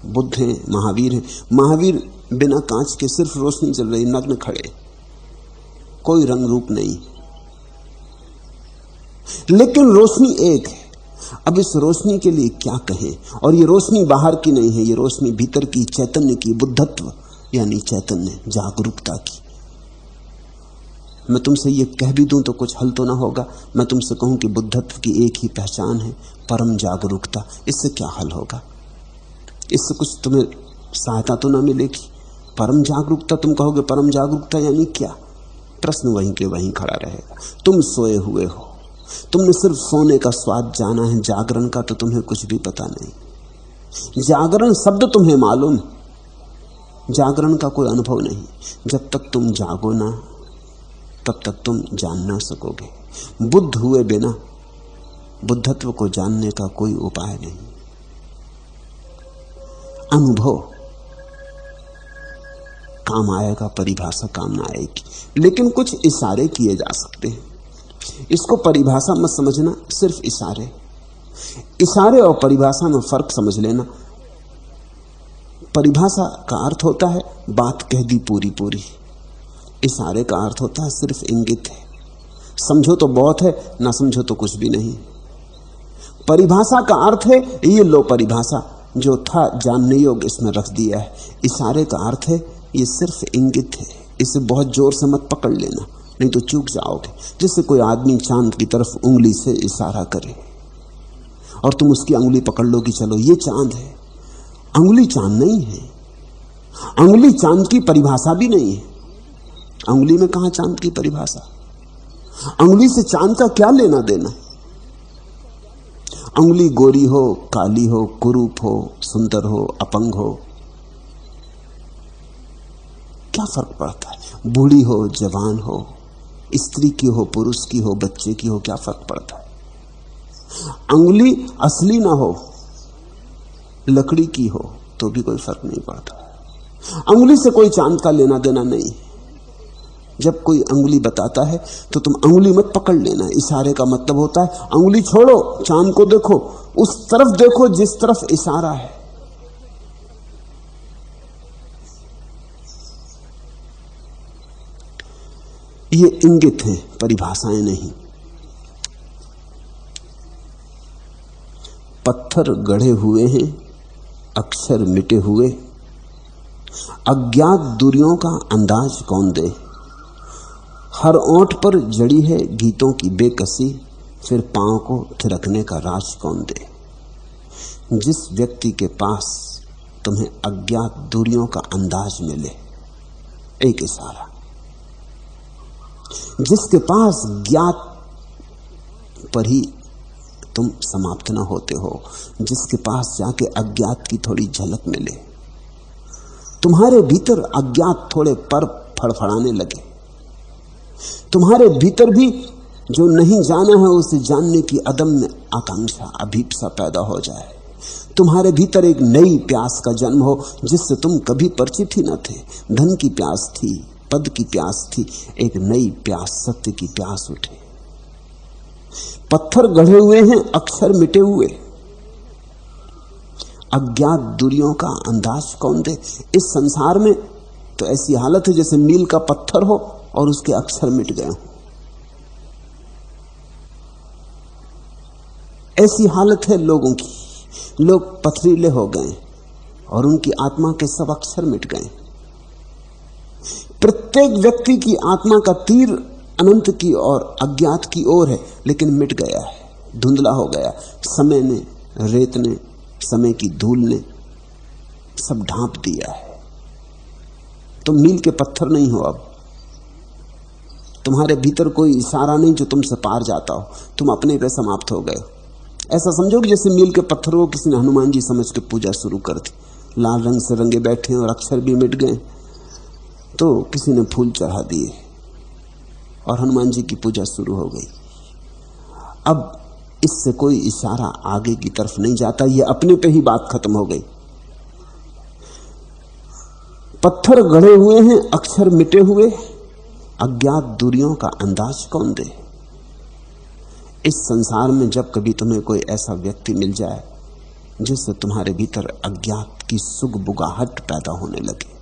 बुद्ध हैं, महावीर हैं। महावीर बिना कांच के सिर्फ रोशनी चल रही, नग्न खड़े, कोई रंग रूप नहीं, लेकिन रोशनी एक है। अब इस रोशनी के लिए क्या कहें? और ये रोशनी बाहर की नहीं है, ये रोशनी भीतर की, चैतन्य की, बुद्धत्व यानी चैतन्य, जागरूकता की। मैं तुमसे ये कह भी दूं तो कुछ हल तो ना होगा। मैं तुमसे कहूं कि बुद्धत्व की एक ही पहचान है, परम जागरूकता। इससे क्या हल होगा? इससे कुछ तुम्हें सहायता तो ना मिलेगी। परम जागरूकता, तुम कहोगे परम जागरूकता यानी क्या? प्रश्न वहीं के वहीं खड़ा रहेगा। तुम सोए हुए हो, तुमने सिर्फ सोने का स्वाद जाना है, जागरण का तो तुम्हें कुछ भी पता नहीं। जागरण शब्द तुम्हें मालूम, जागरण का कोई अनुभव नहीं। जब तक तुम जागो ना तब तक तुम जान ना सकोगे। बुद्ध हुए बिना बुद्धत्व को जानने का कोई उपाय नहीं। अनुभव काम आएगा, परिभाषा काम ना आएगी, लेकिन कुछ इशारे किए जा सकते हैं। इसको परिभाषा मत समझना, सिर्फ इशारे। इशारे और परिभाषा में फर्क समझ लेना। परिभाषा का अर्थ होता है बात कह दी पूरी पूरी, इशारे का अर्थ होता है सिर्फ इंगित है। समझो तो बहुत है, ना समझो तो कुछ भी नहीं। परिभाषा का अर्थ है ये लो परिभाषा, जो था जानने योग्य इसमें रख दिया है। इशारे का अर्थ है ये सिर्फ इंगित है, इसे बहुत जोर से मत पकड़ लेना, नहीं तो चूक जाओगे। जैसे कोई आदमी चांद की तरफ उंगली से इशारा करे और तुम उसकी उंगली पकड़ लो कि चलो ये चांद है। उंगली चांद नहीं है, उंगली चांद की परिभाषा भी नहीं है। उंगली में कहां चांद की परिभाषा? उंगली से चांद का क्या लेना देना? उंगली गोरी हो, काली हो, कुरूप हो, सुंदर हो, अपंग हो, क्या फर्क पड़ता है? बूढ़ी हो, जवान हो, स्त्री की हो, पुरुष की हो, बच्चे की हो, क्या फर्क पड़ता है? उंगली असली ना हो, लकड़ी की हो तो भी कोई फर्क नहीं पड़ता। उंगली से कोई चांद का लेना देना नहीं। जब कोई अंगुली बताता है तो तुम अंगुली मत पकड़ लेना। इशारे का मतलब होता है अंगुली छोड़ो, चांद को देखो, उस तरफ देखो जिस तरफ इशारा है। ये इंगित है, परिभाषाएं नहीं। पत्थर गढ़े हुए हैं, अक्षर मिटे हुए, अज्ञात दूरियों का अंदाज कौन दे। हर ओंठ पर जड़ी है गीतों की बेकसी, फिर पांव को थिरकने का राज कौन दे। जिस व्यक्ति के पास तुम्हें अज्ञात दूरियों का अंदाज मिले, एक इशारा। जिसके पास ज्ञात पर ही तुम समाप्त ना होते हो, जिसके पास जाके अज्ञात की थोड़ी झलक मिले, तुम्हारे भीतर अज्ञात थोड़े पर फड़फड़ाने लगे, तुम्हारे भीतर भी जो नहीं जाना है उसे जानने की अदम्य आकांक्षा, अभीप्सा पैदा हो जाए, तुम्हारे भीतर एक नई प्यास का जन्म हो जिससे तुम कभी परिचित ही न थे। धन की प्यास थी, पद की प्यास थी, एक नई प्यास, सत्य की प्यास उठे। पत्थर गढ़े हुए हैं, अक्षर मिटे हुए, अज्ञात दूरियों का अंदाज कौन दे। इस संसार में तो ऐसी हालत है जैसे मील का पत्थर हो और उसके अक्षर मिट गए हों। ऐसी हालत है लोगों की, लोग पथरीले हो गए और उनकी आत्मा के सब अक्षर मिट गए। प्रत्येक व्यक्ति की आत्मा का तीर अनंत की और अज्ञात की ओर है, लेकिन मिट गया है, धुंधला हो गया। समय ने, रेत ने, समय की धूल ने सब ढांप दिया है। तुम मील के पत्थर नहीं हो। अब तुम्हारे भीतर कोई इशारा नहीं जो तुमसे पार जाता हो, तुम अपने पे समाप्त हो गए। ऐसा समझो कि जैसे मील के पत्थर को किसी ने हनुमान जी समझ के पूजा शुरू कर दी, लाल रंग से रंगे बैठे और अक्षर भी मिट गए, तो किसी ने फूल चढ़ा दिए और हनुमान जी की पूजा शुरू हो गई। अब इससे कोई इशारा आगे की तरफ नहीं जाता, ये अपने पे ही बात खत्म हो गई। पत्थर गढ़े हुए हैं, अक्षर मिटे हुए, अज्ञात दूरियों का अंदाज कौन दे। इस संसार में जब कभी तुम्हें कोई ऐसा व्यक्ति मिल जाए जिससे तुम्हारे भीतर अज्ञात की सुगबुगाहट पैदा होने लगे,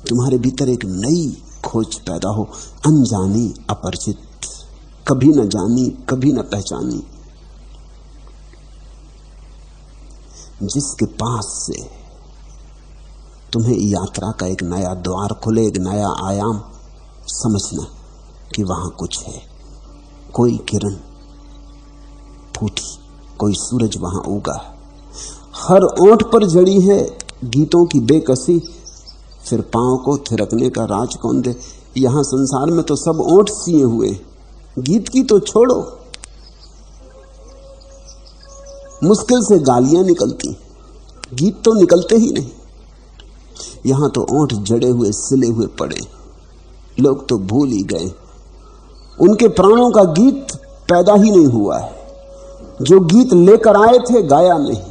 तुम्हारे भीतर एक नई खोज पैदा हो, अनजानी, अपरिचित, कभी न जानी, कभी न पहचानी, जिसके पास से तुम्हें यात्रा का एक नया द्वार खुले, एक नया आयाम, समझना कि वहां कुछ है। कोई किरण फूटी, कोई सूरज वहां उगा। हर ओंठ पर जड़ी है गीतों की बेकसी, फिर पांव को थिरकने का राज कौन दे। यहां संसार में तो सब ओंठ सिए हुए, गीत की तो छोड़ो, मुश्किल से गालियां निकलती, गीत तो निकलते ही नहीं। यहां तो ओंठ जड़े हुए सिले हुए पड़े, लोग तो भूल ही गए, उनके प्राणों का गीत पैदा ही नहीं हुआ है। जो गीत लेकर आए थे गाया नहीं,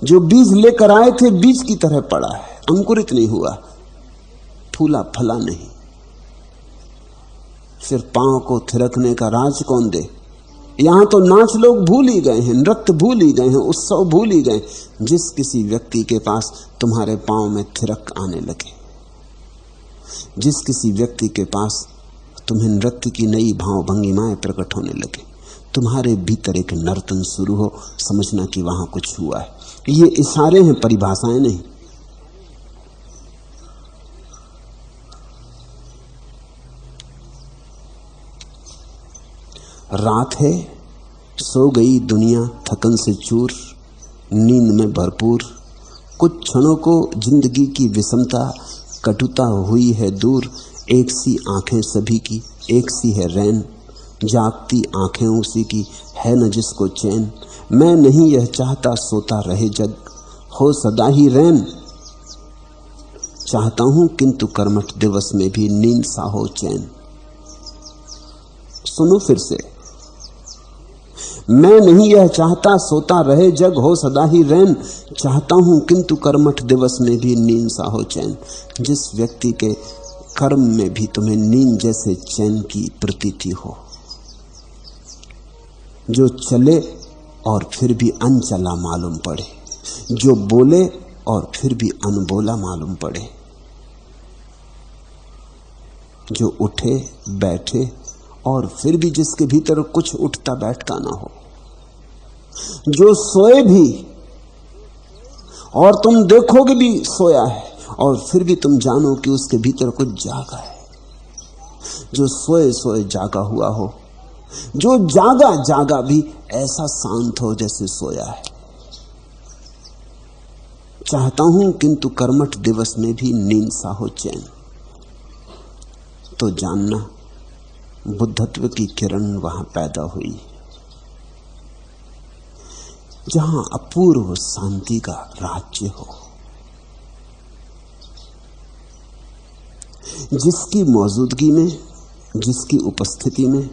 जो बीज लेकर आए थे बीज की तरह पड़ा है, अंकुरित नहीं हुआ, फूला फला नहीं। फिर पांव को थिरकने का राज कौन दे? यहां तो नाच लोग भूल ही गए हैं, नृत्य भूल ही गए हैं, उत्सव भूल ही गए। जिस किसी व्यक्ति के पास तुम्हारे पांव में थिरक आने लगे, जिस किसी व्यक्ति के पास तुम्हें नृत्य की नई भाव भंगिमाएं प्रकट होने लगे, तुम्हारे भीतर एक नर्तन शुरू हो, समझना कि वहां कुछ हुआ है। ये इशारे हैं, परिभाषाएं नहीं। रात है, सो गई दुनिया थकन से चूर, नींद में भरपूर। कुछ क्षणों को जिंदगी की विषमता कटुता हुई है दूर। एक सी आंखें सभी की, एक सी है रैन, जागती आंखें उसी की, है न जिसको चैन। मैं नहीं यह चाहता सोता रहे जग, हो सदा ही रैन। चाहता हूं किंतु कर्मठ दिवस में भी नींद सा हो चैन। सुनो फिर से, मैं नहीं यह चाहता सोता रहे जग, हो सदा ही रैन। चाहता हूं किंतु कर्मठ दिवस में भी नींद सा हो चैन। जिस व्यक्ति के कर्म में भी तुम्हें नींद जैसे चैन की प्रतीति हो, जो चले और फिर भी अनचला मालूम पड़े, जो बोले और फिर भी अनबोला मालूम पड़े, जो उठे बैठे और फिर भी जिसके भीतर कुछ उठता बैठता ना हो, जो सोए भी और तुम देखोगे भी सोया है और फिर भी तुम जानो कि उसके भीतर कुछ जागा है, जो सोए सोए जागा हुआ हो, जो जागा जागा भी ऐसा शांत हो जैसे सोया है। चाहता हूं किंतु कर्मठ दिवस में भी नींद सा हो चैन। तो जानना बुद्धत्व की किरण वहां पैदा हुई, जहां अपूर्व शांति का राज्य हो, जिसकी मौजूदगी में, जिसकी उपस्थिति में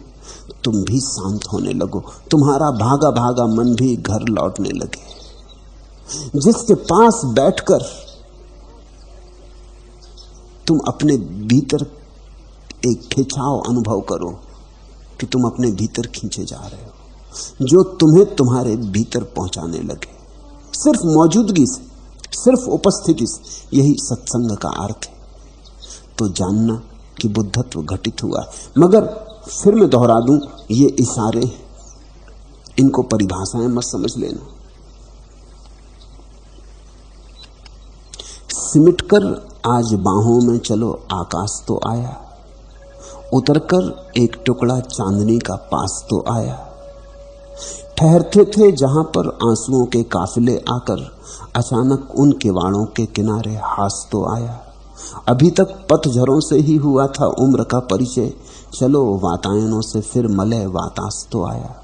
तुम भी शांत होने लगो, तुम्हारा भागा भागा मन भी घर लौटने लगे, जिसके पास बैठकर तुम अपने भीतर एक खिंचाव अनुभव करो कि तुम अपने भीतर खींचे जा रहे हो, जो तुम्हें तुम्हारे भीतर पहुंचाने लगे, सिर्फ मौजूदगी से, सिर्फ उपस्थिति से। यही सत्संग का अर्थ है। तो जानना कि बुद्धत्व घटित हुआ है। मगर फिर मैं दोहरा दूं, ये इशारे हैं, इनको परिभाषाएं मत समझ लेना। सिमटकर आज बाहों में चलो, आकाश तो आया, उतरकर एक टुकड़ा चांदनी का पास तो आया। ठहरते थे जहां पर आंसुओं के काफिले आकर, अचानक उन किवाड़ों के किनारे हास तो आया। अभी तक पतझरों से ही हुआ था उम्र का परिचय, चलो वातायनों से फिर मलय वातास तो आया।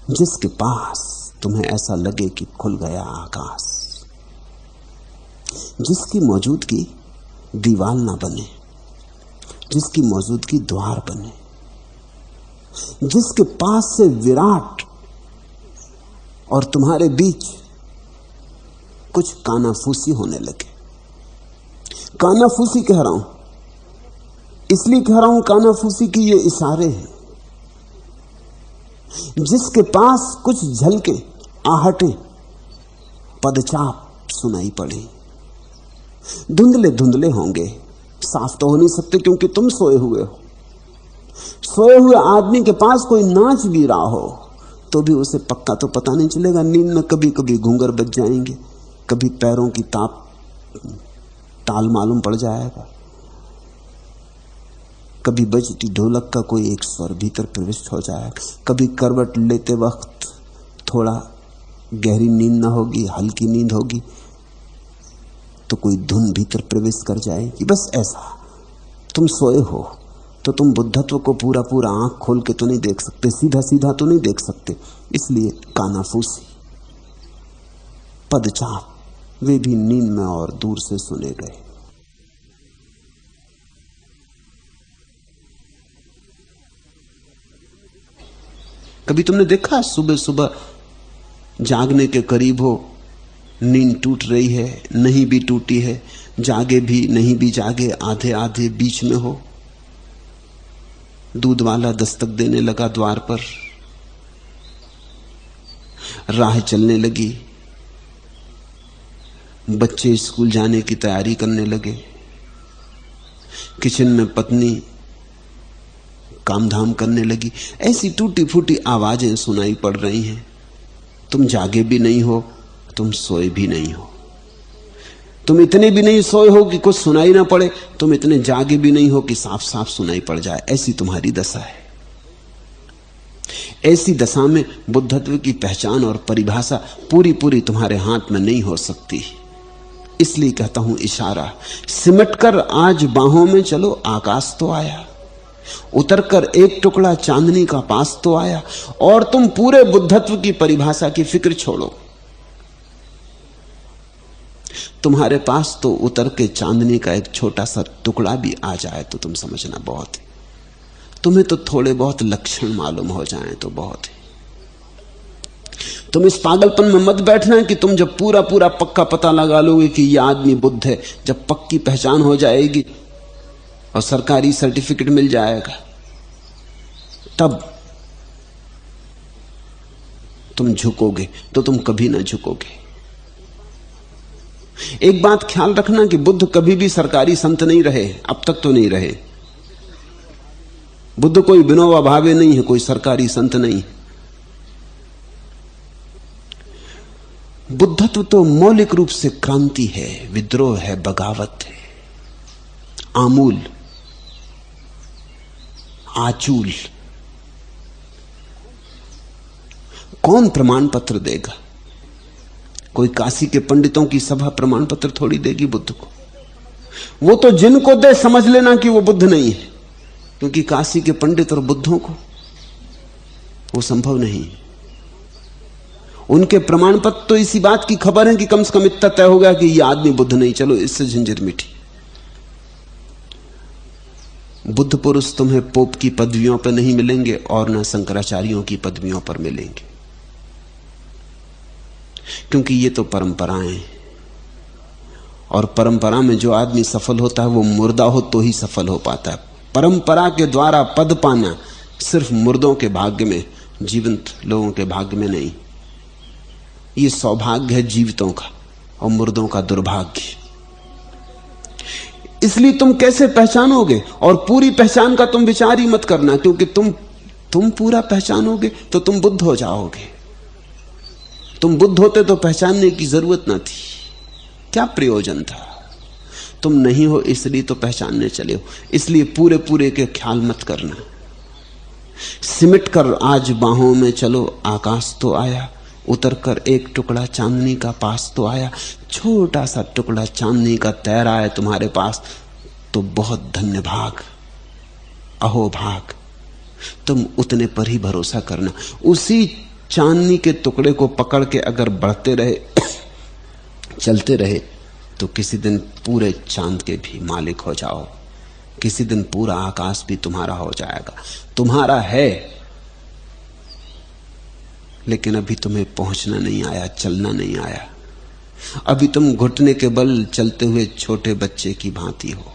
जिसके पास तुम्हें ऐसा लगे कि खुल गया आकाश, जिसकी मौजूदगी दीवार ना बने, जिसकी मौजूदगी द्वार बने, जिसके पास से विराट और तुम्हारे बीच कुछ कानाफूसी होने लगे। कानाफूसी कह रहा हूं, इसलिए कह रहा हूं कानाफूसी की ये इशारे हैं। जिसके पास कुछ झलके, आहटें, पदचाप सुनाई पड़े, धुंधले धुंधले होंगे, साफ तो हो नहीं सकते क्योंकि तुम सोए हुए हो। सोए हुए आदमी के पास कोई नाच भी रहा हो तो भी उसे पक्का तो पता नहीं चलेगा। नींद में कभी कभी घूंघर बज जाएंगे, कभी पैरों की ताल मालूम पड़ जाएगा, कभी बजती ढोलक का कोई एक स्वर भीतर प्रविष्ट हो जाएगा, कभी करवट लेते वक्त थोड़ा गहरी नींद ना होगी, हल्की नींद होगी तो कोई धुन भीतर प्रवेश कर जाएगी। बस ऐसा तुम सोए हो तो तुम बुद्धत्व को पूरा पूरा आंख खोल के तो नहीं देख सकते, सीधा सीधा तो नहीं देख सकते, इसलिए कानाफूसी। पदचाप, वे भी नींद में और दूर से सुने गए। कभी तुमने देखा सुबह सुबह जागने के करीब हो, नींद टूट रही है, नहीं भी टूटी है, जागे भी नहीं भी जागे, आधे आधे बीच में हो, दूध वाला दस्तक देने लगा द्वार पर, राह चलने लगी, बच्चे स्कूल जाने की तैयारी करने लगे, किचन में पत्नी कामधाम करने लगी, ऐसी टूटी फूटी आवाजें सुनाई पड़ रही हैं। तुम जागे भी नहीं हो, तुम सोए भी नहीं हो, तुम इतने भी नहीं सोए हो कि कुछ सुनाई ना पड़े, तुम इतने जागे भी नहीं हो कि साफ साफ सुनाई पड़ जाए। ऐसी तुम्हारी दशा है। ऐसी दशा में बुद्धत्व की पहचान और परिभाषा पूरी पूरी तुम्हारे हाथ में नहीं हो सकती। इसलिए कहता हूं, इशारा सिमटकर आज बाहों में चलो, आकाश तो आया, उतरकर एक टुकड़ा चांदनी का पास तो आया। और तुम पूरे बुद्धत्व की परिभाषा की फिक्र छोड़ो, तुम्हारे पास तो उतर के चांदनी का एक छोटा सा टुकड़ा भी आ जाए तो तुम समझना बहुत है। तुम्हें तो थोड़े बहुत लक्षण मालूम हो जाएं तो बहुत है। तुम इस पागलपन में मत बैठना कि तुम जब पूरा पूरा पक्का पता लगा लोगे कि यह आदमी बुद्ध है, जब पक्की पहचान हो जाएगी और सरकारी सर्टिफिकेट मिल जाएगा, तब तुम झुकोगे, तो तुम कभी ना झुकोगे। एक बात ख्याल रखना कि बुद्ध कभी भी सरकारी संत नहीं रहे, अब तक तो नहीं रहे। बुद्ध कोई विनोबा भावे नहीं है, कोई सरकारी संत नहीं। बुद्धत्व तो मौलिक रूप से क्रांति है, विद्रोह है, बगावत है, आमूल, आचूल। कौन प्रमाण पत्र देगा? कोई काशी के पंडितों की सभा प्रमाण पत्र थोड़ी देगी बुद्ध को। वो तो जिनको दे समझ लेना कि वो बुद्ध नहीं है, क्योंकि काशी के पंडित और बुद्धों को वो संभव नहीं है। उनके प्रमाण पत्र तो इसी बात की खबर है कि कम से कम इतना तय हो गया कि ये आदमी बुद्ध नहीं, चलो इससे झंझट मिटी। बुद्ध पुरुष तुम्हें पोप की पदवियों पर नहीं मिलेंगे और न शंकराचार्यों की पदवियों पर मिलेंगे, क्योंकि ये तो परंपराएं हैं, और परंपरा में जो आदमी सफल होता है वो मुर्दा हो तो ही सफल हो पाता है। परंपरा के द्वारा पद पाना सिर्फ मुर्दों के भाग्य में, जीवंत लोगों के भाग्य में नहीं। ये सौभाग्य है जीवितों का और मुर्दों का दुर्भाग्य। इसलिए तुम कैसे पहचानोगे? और पूरी पहचान का तुम विचार ही मत करना, क्योंकि तुम पूरा पहचानोगे तो तुम बुद्ध हो जाओगे। तुम बुद्ध होते तो पहचानने की जरूरत ना थी, क्या प्रयोजन था? तुम नहीं हो इसलिए तो पहचानने चले हो। इसलिए पूरे पूरे के ख्याल मत करना। सिमट कर आज बाहों में चलो, आकाश तो आया, उतरकर एक टुकड़ा चांदनी का पास तो आया। छोटा सा टुकड़ा चांदनी का तैरा है तुम्हारे पास तो बहुत धन्य भाग, अहो भाग। तुम उतने पर ही भरोसा करना। उसी चांदनी के टुकड़े को पकड़ के अगर बढ़ते रहे, चलते रहे, तो किसी दिन पूरे चांद के भी मालिक हो जाओ। किसी दिन पूरा आकाश भी तुम्हारा हो जाएगा। तुम्हारा है, लेकिन अभी तुम्हें पहुंचना नहीं आया, चलना नहीं आया। अभी तुम घुटने के बल चलते हुए छोटे बच्चे की भांति हो।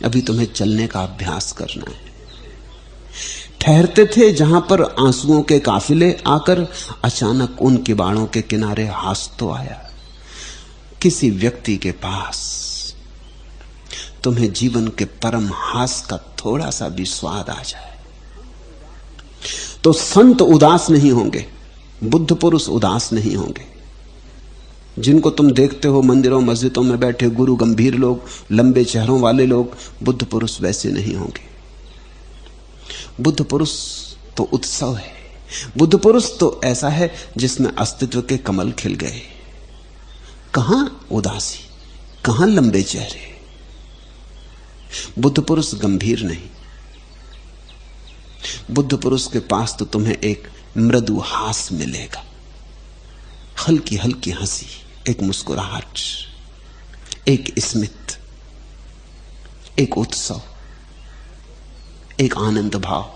अभी तुम्हें चलने का अभ्यास करना है। ठहरते थे जहां पर आंसुओं के काफिले आकर, अचानक उन किबाड़ों के किनारे हास तो आया। किसी व्यक्ति के पास तुम्हें जीवन के परम हास का थोड़ा सा भी स्वाद आ जाए तो संत उदास नहीं होंगे, बुद्ध पुरुष उदास नहीं होंगे। जिनको तुम देखते हो मंदिरों मस्जिदों में बैठे गुरु गंभीर लोग, लंबे चेहरों वाले लोग, बुद्ध पुरुष वैसे नहीं होंगे। बुद्ध पुरुष तो उत्सव है। बुद्ध पुरुष तो ऐसा है जिसमें अस्तित्व के कमल खिल गए। कहां उदासी, कहां लंबे चेहरे। बुद्ध पुरुष गंभीर नहीं। बुद्ध पुरुष के पास तो तुम्हें एक मृदु हास मिलेगा। हल्की हल्की हंसी, एक मुस्कुराहट, एक स्मित, एक उत्सव, एक आनंद भाव।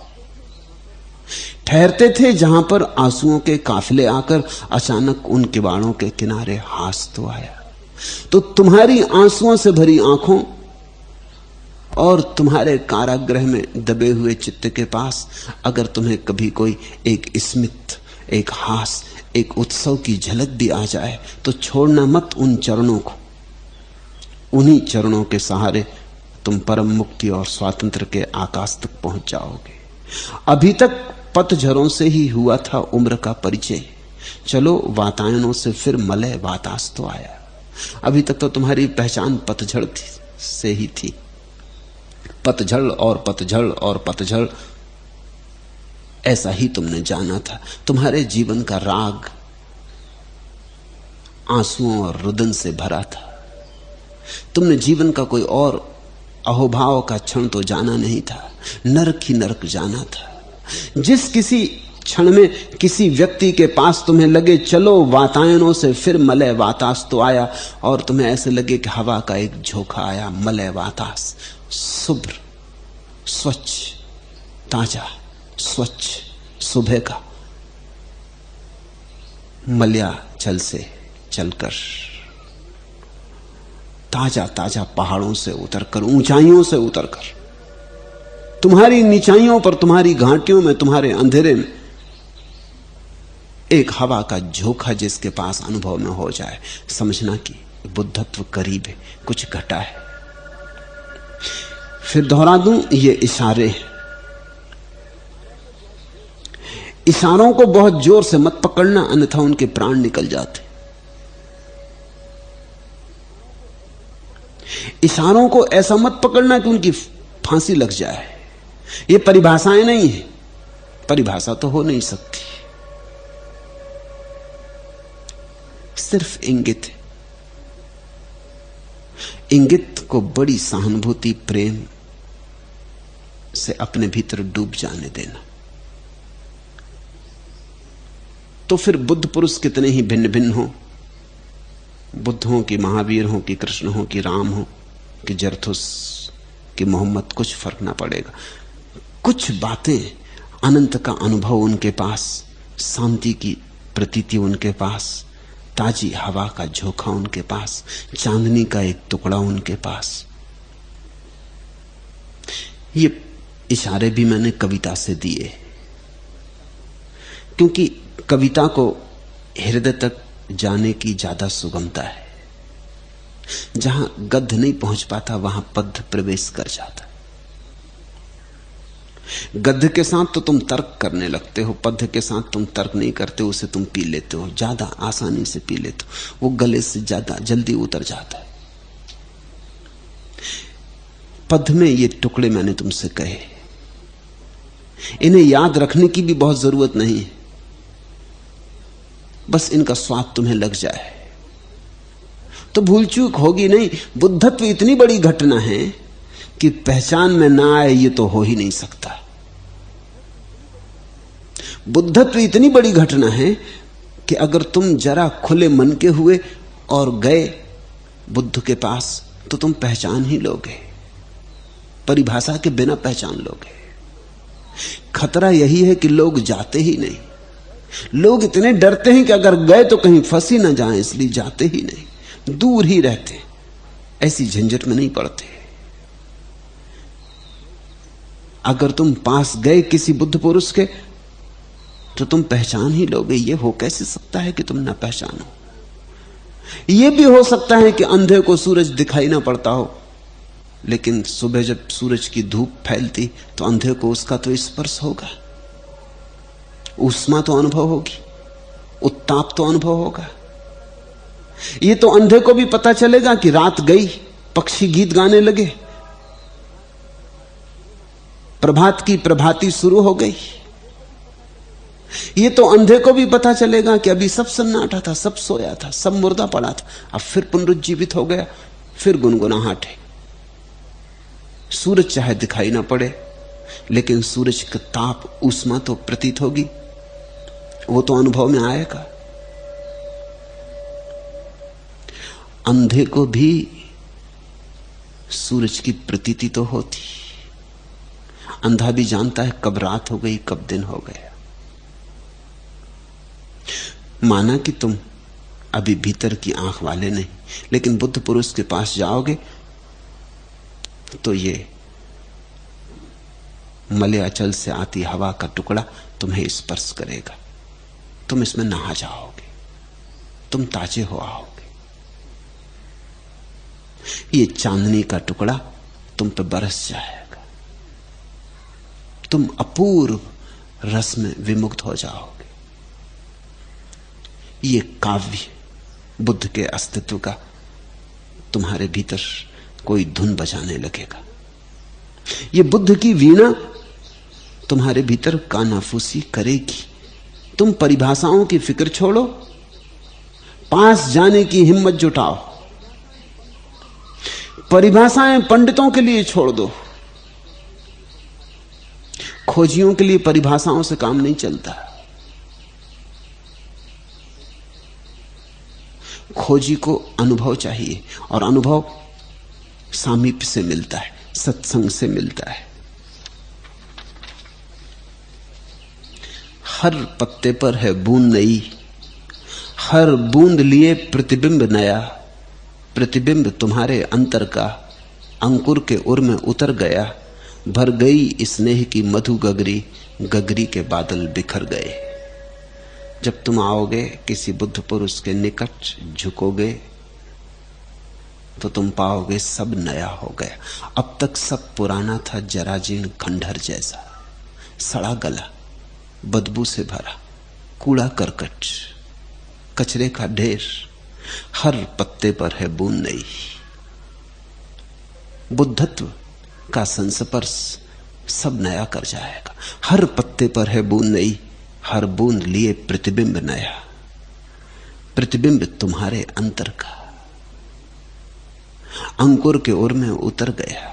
ठहरते थे जहां पर आंसुओं के काफिले आकर अचानक उन किवाड़ों के किनारे हास तो आया। तो तुम्हारी आंसुओं से भरी आंखों और तुम्हारे कारागृह में दबे हुए चित्त के पास अगर तुम्हें कभी कोई एक स्मित, एक हास, एक उत्सव की झलक भी आ जाए तो छोड़ना मत उन चरणों को। उन्हीं चरणों के सहारे तुम परम मुक्ति और स्वातंत्र के आकाश तक पहुंच जाओगे। अभी तक पतझड़ों से ही हुआ था उम्र का परिचय, चलो वातायनों से फिर मलय वातास तो आया। अभी तक तो तुम्हारी पहचान पतझड़ से ही थी। पतझड़ और पतझड़ और पतझड़, ऐसा ही तुमने जाना था। तुम्हारे जीवन का राग आंसुओं और रुदन से भरा था। तुमने जीवन का कोई और अहोभाव का क्षण तो जाना नहीं था, नरक ही नरक जाना था। जिस किसी क्षण में किसी व्यक्ति के पास तुम्हें लगे चलो वातायनों से फिर मलय वातास तो आया, और तुम्हें ऐसे लगे कि हवा का एक झोंका आया, मलय वातास, शुभ्र, स्वच्छ, ताजा, स्वच्छ सुबह का मलयाचल से चलकर, ताजा ताजा पहाड़ों से उतरकर, ऊंचाइयों से उतरकर, तुम्हारी नीचाइयों पर, तुम्हारी घाटियों में, तुम्हारे अंधेरे में एक हवा का झोंका जिसके पास अनुभव में हो जाए, समझना कि बुद्धत्व करीब है, कुछ घटा है। फिर दोहरा दूं, ये इशारे हैं। इशारों को बहुत जोर से मत पकड़ना, अन्यथा उनके प्राण निकल जाते। इशारों को ऐसा मत पकड़ना कि उनकी फांसी लग जाए। ये परिभाषाएं नहीं है, परिभाषा तो हो नहीं सकती, सिर्फ इंगित है। इंगित को बड़ी सहानुभूति, प्रेम से अपने भीतर डूब जाने देना। तो फिर बुद्ध पुरुष कितने ही भिन्न भिन्न हो, बुद्ध हो कि महावीर हो कि कृष्ण हो कि राम हो कि जरथुस कि मोहम्मद, कुछ फर्क ना पड़ेगा। कुछ बातें, अनंत का अनुभव उनके पास, शांति की प्रतीति उनके पास, ताजी हवा का झोंका उनके पास, चांदनी का एक टुकड़ा उनके पास। ये इशारे भी मैंने कविता से दिए, क्योंकि कविता को हृदय तक जाने की ज्यादा सुगमता है। जहां गद्य नहीं पहुंच पाता वहां पद्य प्रवेश कर जाता। गद्य के साथ तो तुम तर्क करने लगते हो, पद्य के साथ तुम तर्क नहीं करते, उसे तुम पी लेते हो, ज्यादा आसानी से पी लेते हो, वो गले से ज्यादा जल्दी उतर जाता है। पद्य में ये टुकड़े मैंने तुमसे कहे, इन्हें याद रखने की भी बहुत जरूरत नहीं है, बस इनका स्वाद तुम्हें लग जाए तो भूल चूक होगी नहीं। बुद्धत्व इतनी बड़ी घटना है कि पहचान में ना आए ये तो हो ही नहीं सकता। बुद्धत्व इतनी बड़ी घटना है कि अगर तुम जरा खुले मन के हुए और गए बुद्ध के पास तो तुम पहचान ही लोगे, परिभाषा के बिना पहचान लोगे। खतरा यही है कि लोग जाते ही नहीं। लोग इतने डरते हैं कि अगर गए तो कहीं फंस ही ना जाएं, इसलिए जाते ही नहीं, दूर ही रहते, ऐसी झंझट में नहीं पड़ते। अगर तुम पास गए किसी बुद्ध पुरुष के तो तुम पहचान ही लोगे। ये हो कैसे सकता है कि तुम ना पहचानो? ये भी हो सकता है कि अंधे को सूरज दिखाई ना पड़ता हो, लेकिन सुबह जब सूरज की धूप फैलती तो अंधे को उसका तो स्पर्श होगा, उष्मा तो अनुभव होगी, उत्ताप तो अनुभव होगा। ये तो अंधे को भी पता चलेगा कि रात गई, पक्षी गीत गाने लगे, प्रभात की प्रभाती शुरू हो गई। ये तो अंधे को भी पता चलेगा कि अभी सब सन्नाटा था, सब सोया था, सब मुर्दा पड़ा था, अब फिर पुनरुज्जीवित हो गया, फिर गुनगुनाहट है। सूरज चाहे दिखाई ना पड़े, लेकिन सूरज का ताप, ऊष्मा तो प्रतीत होगी, वो तो अनुभव में आएगा। अंधे को भी सूरज की प्रतीति तो होती। अंधा भी जानता है कब रात हो गई, कब दिन हो गया। माना कि तुम अभी भीतर की आंख वाले नहीं, लेकिन बुद्ध पुरुष के पास जाओगे तो ये मलयाचल से आती हवा का टुकड़ा तुम्हें स्पर्श करेगा। तुम इसमें नहा जाओगे, तुम ताजे हो आओगे। ये चांदनी का टुकड़ा तुम पे बरस जाएगा, तुम अपूर्व रस में विमुक्त हो जाओगे। ये काव्य बुद्ध के अस्तित्व का तुम्हारे भीतर कोई धुन बजाने लगेगा। ये बुद्ध की वीणा तुम्हारे भीतर कानाफूसी करेगी। तुम परिभाषाओं की फिक्र छोड़ो, पास जाने की हिम्मत जुटाओ। परिभाषाएं पंडितों के लिए छोड़ दो, खोजियों के लिए परिभाषाओं से काम नहीं चलता। खोजी को अनुभव चाहिए, और अनुभव सामीप्य से मिलता है, सत्संग से मिलता है। हर पत्ते पर है बूंद नई, हर बूंद लिए प्रतिबिंब नया। प्रतिबिंब तुम्हारे अंतर का अंकुर के उर में उतर गया। भर गई स्नेह की मधु गगरी, गगरी के बादल बिखर गए। जब तुम आओगे किसी बुद्ध पुरुष के निकट, झुकोगे, तो तुम पाओगे सब नया हो गया। अब तक सब पुराना था, जराजीर्ण खंडहर जैसा, सड़ा गला, बदबू से भरा, कूड़ा करकट, कचरे का ढेर। हर पत्ते पर है बूंद नई। बुद्धत्व का संस्पर्श सब नया कर जाएगा। हर पत्ते पर है बूंद नई, हर बूंद लिए प्रतिबिंब नया। प्रतिबिंब तुम्हारे अंतर का अंकुर के ओर में उतर गया।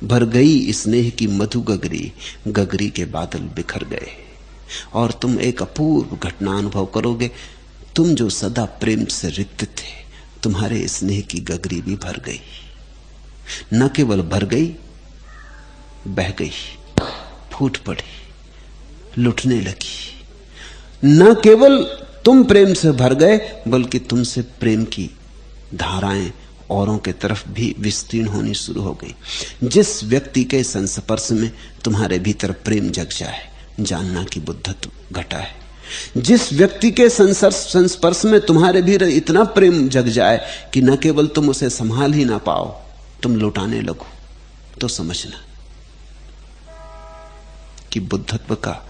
भर गई स्नेह की मधु गगरी, गगरी के बादल बिखर गए। और तुम एक अपूर्व घटना अनुभव करोगे। तुम जो सदा प्रेम से रिक्त थे, तुम्हारे स्नेह की गगरी भी भर गई। न केवल भर गई, बह गई, फूट पड़ी, लुटने लगी। न केवल तुम प्रेम से भर गए, बल्कि तुमसे प्रेम की धाराएं औरों के तरफ भी विस्तीर्ण होनी शुरू हो गई। जिस व्यक्ति के संस्पर्श में तुम्हारे भीतर प्रेम जग जाए, जानना कि बुद्धत्व घटा है। जिस व्यक्ति के संस्पर्श में तुम्हारे भीतर इतना प्रेम जग जाए कि न केवल तुम उसे संभाल ही ना पाओ, तुम लुटाने लगो, तो समझना कि बुद्धत्व का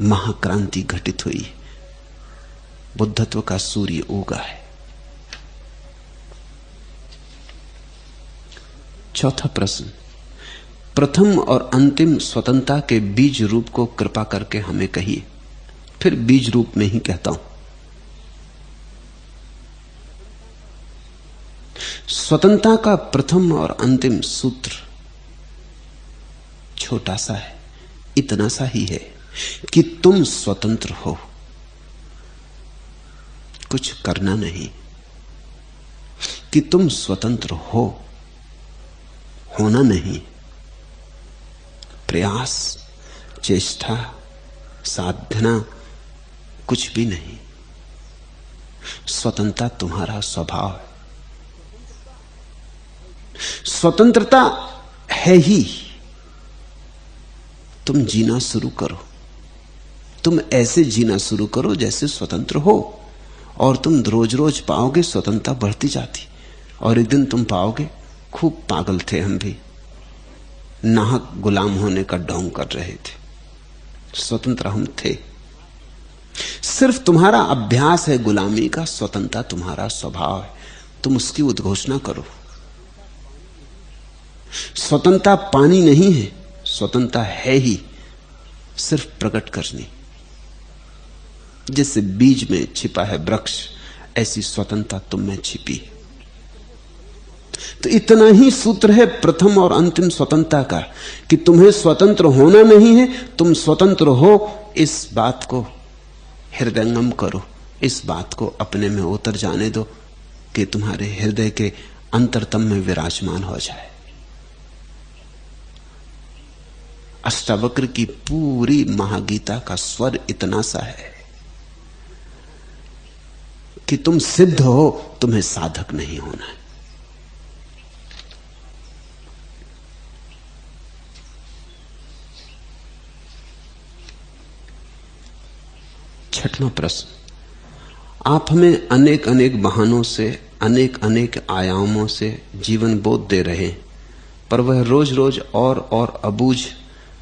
महाक्रांति घटित हुई। बुद्धत्व का सूर्य उगा है। चौथा प्रश्न, प्रथम और अंतिम स्वतंत्रता के बीज रूप को कृपा करके हमें कहिए। फिर बीज रूप में ही कहता हूं। स्वतंत्रता का प्रथम और अंतिम सूत्र छोटा सा है, इतना सा ही है कि तुम स्वतंत्र हो, कुछ करना नहीं। कि तुम स्वतंत्र हो, होना नहीं। प्रयास, चेष्टा, साधना कुछ भी नहीं। स्वतंत्रता तुम्हारा स्वभाव है। स्वतंत्रता है ही। तुम जीना शुरू करो। तुम ऐसे जीना शुरू करो जैसे स्वतंत्र हो, और तुम रोज रोज पाओगे स्वतंत्रता बढ़ती जाती। और एक दिन तुम पाओगे खूब पागल थे हम भी, नाहक गुलाम होने का ढोंग कर रहे थे। स्वतंत्र हम थे। सिर्फ तुम्हारा अभ्यास है गुलामी का, स्वतंत्रता तुम्हारा स्वभाव है। तुम उसकी उद्घोषणा करो। स्वतंत्रता पानी नहीं है, स्वतंत्रता है ही, सिर्फ प्रकट करनी। जैसे बीज में छिपा है वृक्ष, ऐसी स्वतंत्रता तुम में छिपी है। तो इतना ही सूत्र है प्रथम और अंतिम स्वतंत्रता का कि तुम्हें स्वतंत्र होना नहीं है, तुम स्वतंत्र हो। इस बात को हृदयंगम करो, इस बात को अपने में उतर जाने दो कि तुम्हारे हृदय के अंतरतम में विराजमान हो जाए। अष्टावक्र की पूरी महागीता का स्वर इतना सा है कि तुम सिद्ध हो, तुम्हें साधक नहीं होना है। छठवां प्रश्न, आप हमें अनेक अनेक बहानों से, अनेक अनेक आयामों से जीवन बोध दे रहे हैं, पर वह रोज रोज और अबूझ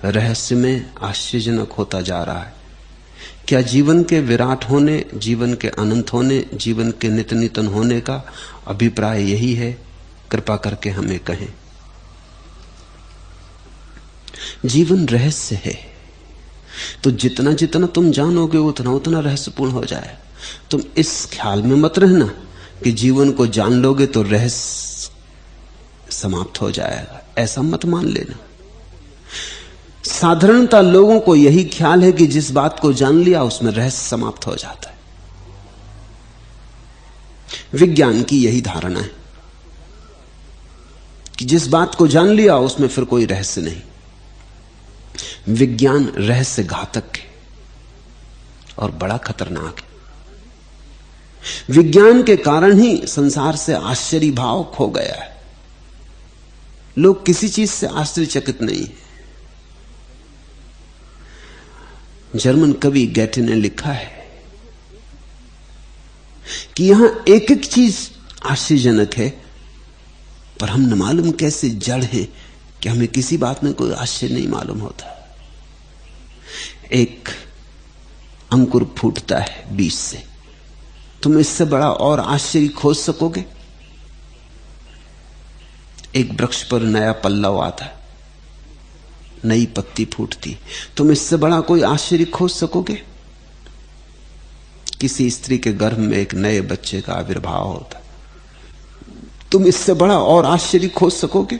रहस्य में आश्चर्यजनक होता जा रहा है। क्या जीवन के विराट होने, जीवन के अनंत होने, जीवन के नित नितन होने का अभिप्राय यही है? कृपा करके हमें कहें। जीवन रहस्य है, तो जितना जितना तुम जानोगे उतना उतना रहस्यपूर्ण हो जाए। तुम इस ख्याल में मत रहना कि जीवन को जान लोगे तो रहस्य समाप्त हो जाएगा, ऐसा मत मान लेना। साधारणता लोगों को यही ख्याल है कि जिस बात को जान लिया उसमें रहस्य समाप्त हो जाता है। विज्ञान की यही धारणा है कि जिस बात को जान लिया उसमें फिर कोई रहस्य नहीं। विज्ञान रहस्य घातक है और बड़ा खतरनाक है। विज्ञान के कारण ही संसार से आश्चर्य भाव खो गया है। लोग किसी चीज से आश्चर्यचकित नहीं है। जर्मन कवि गैटे ने लिखा है कि यहां एक एक चीज आश्चर्यजनक है, पर हम न मालूम कैसे जड़ हैं कि हमें किसी बात में कोई आश्चर्य नहीं मालूम होता। एक अंकुर फूटता है बीज से, तुम इससे बड़ा और आश्चर्य खोज सकोगे? एक वृक्ष पर नया पल्लव आता है, नई पत्ती फूटती, तुम इससे बड़ा कोई आश्चर्य खोज सकोगे? किसी स्त्री के गर्भ में एक नए बच्चे का आविर्भाव होता, तुम इससे बड़ा और आश्चर्य खोज सकोगे?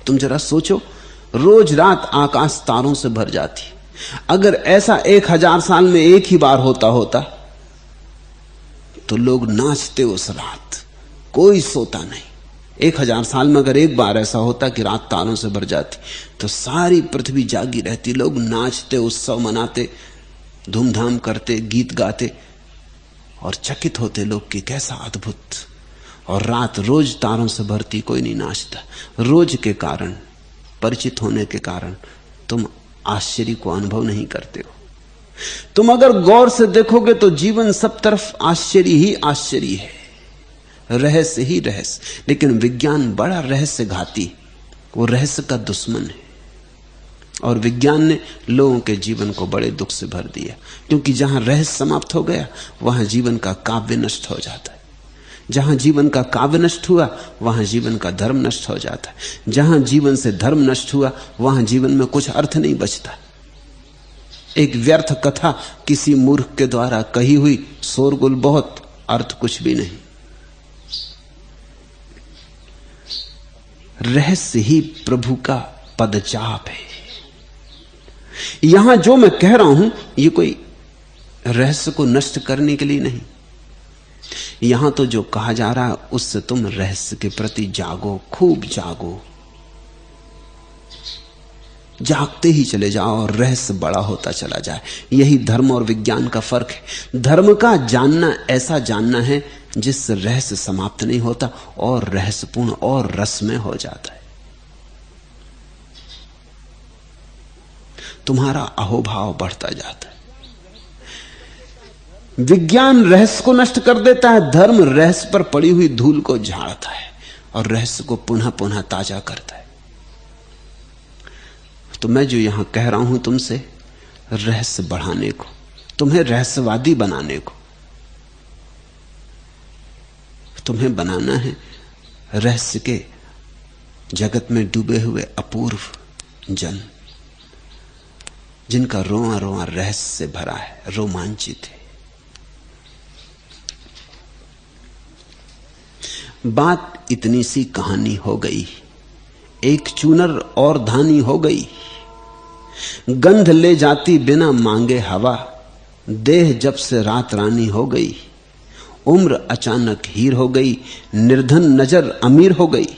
तुम जरा सोचो, रोज रात आकाश तारों से भर जाती। अगर ऐसा 1000 साल में एक ही बार होता तो लोग नाचते उस रात, कोई सोता नहीं। 1000 साल में अगर एक बार ऐसा होता कि रात तारों से भर जाती तो सारी पृथ्वी जागी रहती, लोग नाचते, उत्सव मनाते, धूमधाम करते, गीत गाते और चकित होते लोग कि कैसा अद्भुत। और रात रोज तारों से भरती, कोई नहीं नाचता। रोज के कारण, परिचित होने के कारण तुम आश्चर्य को अनुभव नहीं करते हो। तुम अगर गौर से देखोगे तो जीवन सब तरफ आश्चर्य ही आश्चर्य है, रहस्य ही रहस्य। लेकिन विज्ञान बड़ा रहस्य घाती, वो रहस्य का दुश्मन है। और विज्ञान ने लोगों के जीवन को बड़े दुख से भर दिया, क्योंकि जहां रहस्य समाप्त हो गया वहां जीवन का काव्य नष्ट हो जाता है। जहां जीवन का काव्य नष्ट हुआ वहां जीवन का धर्म नष्ट हो जाता है। जहां जीवन से धर्म नष्ट हुआ वहां जीवन में कुछ अर्थ नहीं बचता। एक व्यर्थ कथा किसी मूर्ख के द्वारा कही हुई, शोरगुल बहुत, अर्थ कुछ भी नहीं। रहस्य ही प्रभु का पदचाप है। यहां जो मैं कह रहा हूं ये कोई रहस्य को नष्ट करने के लिए नहीं। यहां तो जो कहा जा रहा है उससे तुम रहस्य के प्रति जागो, खूब जागो, जागते ही चले जाओ और रहस्य बड़ा होता चला जाए। यही धर्म और विज्ञान का फर्क है। धर्म का जानना ऐसा जानना है जिससे रहस्य समाप्त नहीं होता और रहस्यपूर्ण और रसमय हो जाता है। तुम्हारा अहोभाव बढ़ता जाता है। विज्ञान रहस्य को नष्ट कर देता है, धर्म रहस्य पर पड़ी हुई धूल को झाड़ता है और रहस्य को पुनः पुनः ताजा करता है। तो मैं जो यहां कह रहा हूं तुमसे, रहस्य बढ़ाने को, तुम्हें रहस्यवादी बनाने को, तुम्हें बनाना है रहस्य के जगत में डूबे हुए अपूर्व जन, जिनका रोआ रोआ रहस्य से भरा है, रोमांचित है। बात इतनी सी कहानी हो गई, एक चूनर और धानी हो गई। गंध ले जाती बिना मांगे हवा, देह जब से रात रानी हो गई। उम्र अचानक हीर हो गई, निर्धन नजर अमीर हो गई।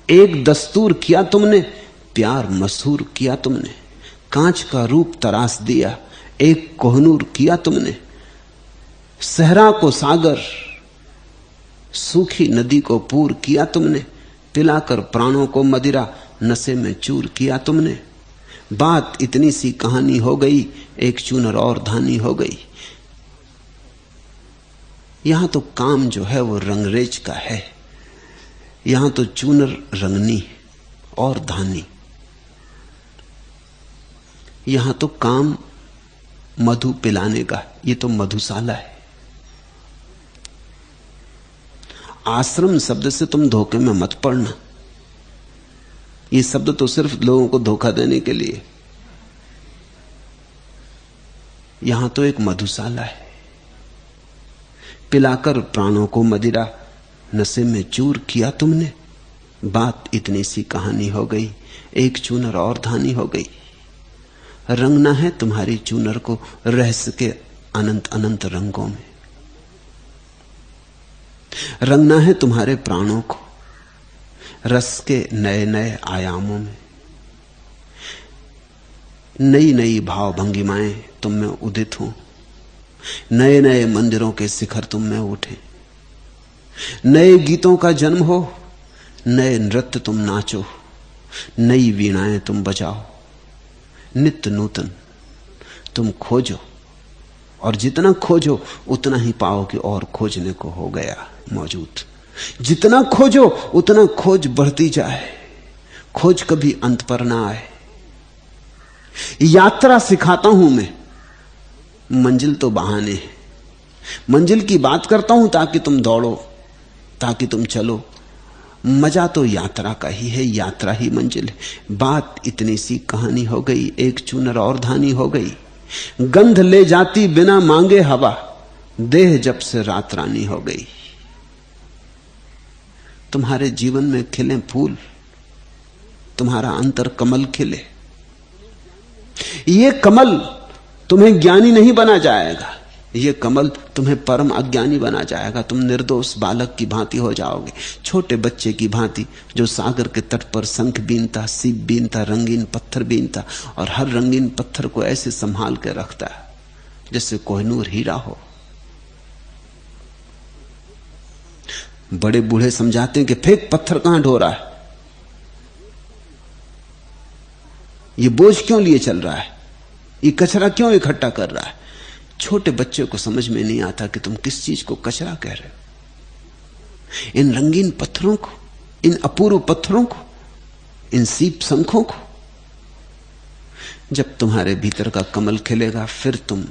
एक दस्तूर किया तुमने, प्यार मशहूर किया तुमने। कांच का रूप तराश दिया, एक कोहनूर किया तुमने। सहरा को सागर, सूखी नदी को पूर किया तुमने। पिलाकर प्राणों को मदिरा, नशे में चूर किया तुमने। बात इतनी सी कहानी हो गई, एक चूनर और धानी हो गई। यहां तो काम जो है वो रंगरेज का है, यहां तो चूनर रंगनी और धानी। यहां तो काम मधु पिलाने का, ये तो मधुशाला है। आश्रम शब्द से तुम धोखे में मत पड़ना, ये शब्द तो सिर्फ लोगों को धोखा देने के लिए। यहां तो एक मधुशाला है। पिलाकर प्राणों को मदिरा, नशे में चूर किया तुमने। बात इतनी सी कहानी हो गई, एक चूनर और धानी हो गई। रंगना है तुम्हारी चूनर को रहस्य के अनंत अनंत रंगों में। रंगना है तुम्हारे प्राणों को रस के नए नए आयामों में। नई नई भाव भंगिमाएं तुम में उदित हो, नए नए मंदिरों के शिखर तुम में उठे। नए गीतों का जन्म हो, नए नृत्य तुम नाचो, नई वीणाएं तुम बजाओ। नित्य नूतन तुम खोजो, और जितना खोजो उतना ही पाओ कि और खोजने को हो गया मौजूद। जितना खोजो उतना खोज बढ़ती जाए, खोज कभी अंत पर ना आए। यात्रा सिखाता हूं मैं, मंजिल तो बहाने है। मंजिल की बात करता हूं ताकि तुम दौड़ो, ताकि तुम चलो। मजा तो यात्रा का ही है, यात्रा ही मंजिल है। बात इतनी सी कहानी हो गई, एक चूनर और धानी हो गई। गंध ले जाती बिना मांगे हवा, देह जब से रात रानी हो गई। तुम्हारे जीवन में खिले फूल, तुम्हारा अंतर कमल खिले। ये कमल तुम्हें ज्ञानी नहीं बना जाएगा, ये कमल तुम्हें परम अज्ञानी बना जाएगा। तुम निर्दोष बालक की भांति हो जाओगे, छोटे बच्चे की भांति जो सागर के तट पर शंख बीनता, सीप बीनता, रंगीन पत्थर बीनता, और हर रंगीन पत्थर को ऐसे संभाल के रखता है जैसे कोहिनूर हीरा हो। बड़े बूढ़े समझाते हैं कि फेंक, पत्थर कहां ढो रहा है, ये बोझ क्यों लिए चल रहा है, ये कचरा क्यों इकट्ठा कर रहा है। छोटे बच्चे को समझ में नहीं आता कि तुम किस चीज को कचरा कह रहे हो। इन रंगीन पत्थरों को, इन अपूर्व पत्थरों को, इन सीप शंखों को। जब तुम्हारे भीतर का कमल खिलेगा फिर तुम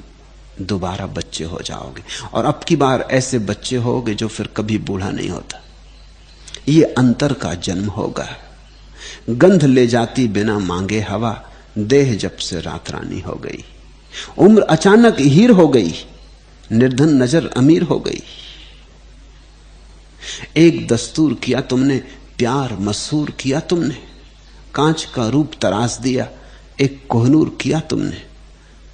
दोबारा बच्चे हो जाओगे, और अब की बार ऐसे बच्चे होगे जो फिर कभी बूढ़ा नहीं होता। ये अंतर का जन्म होगा। गंध ले जाती बिना मांगे हवा, देह जब से रात रानी हो गई। उम्र अचानक हीर हो गई, निर्धन नजर अमीर हो गई। एक दस्तूर किया तुमने, प्यार मशहूर किया तुमने। कांच का रूप तराश दिया, एक कोहनूर किया तुमने।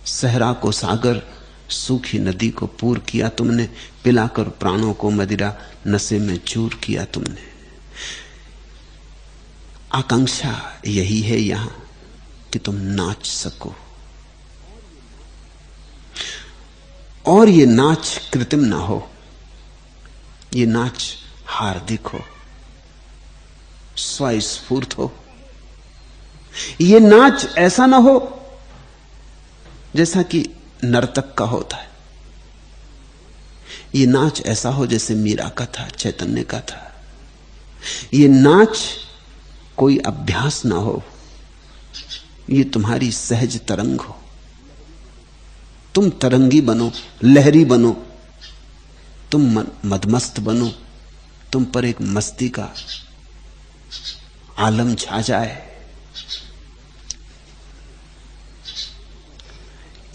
सहरा को सागर, सूखी नदी को पूर किया तुमने। पिलाकर प्राणों को मदिरा, नशे में चूर किया तुमने। आकांक्षा यही है यहां कि तुम नाच सको, और ये नाच कृत्रिम ना हो, ये नाच हार्दिक हो, स्वस्फूर्त हो। ये नाच ऐसा ना हो जैसा कि नर्तक का होता है। ये नाच ऐसा हो जैसे मीरा का था, चैतन्य का था। ये नाच कोई अभ्यास ना हो, ये तुम्हारी सहज तरंग हो। तुम तरंगी बनो, लहरी बनो, तुम मदमस्त बनो, तुम पर एक मस्ती का आलम छा जाए।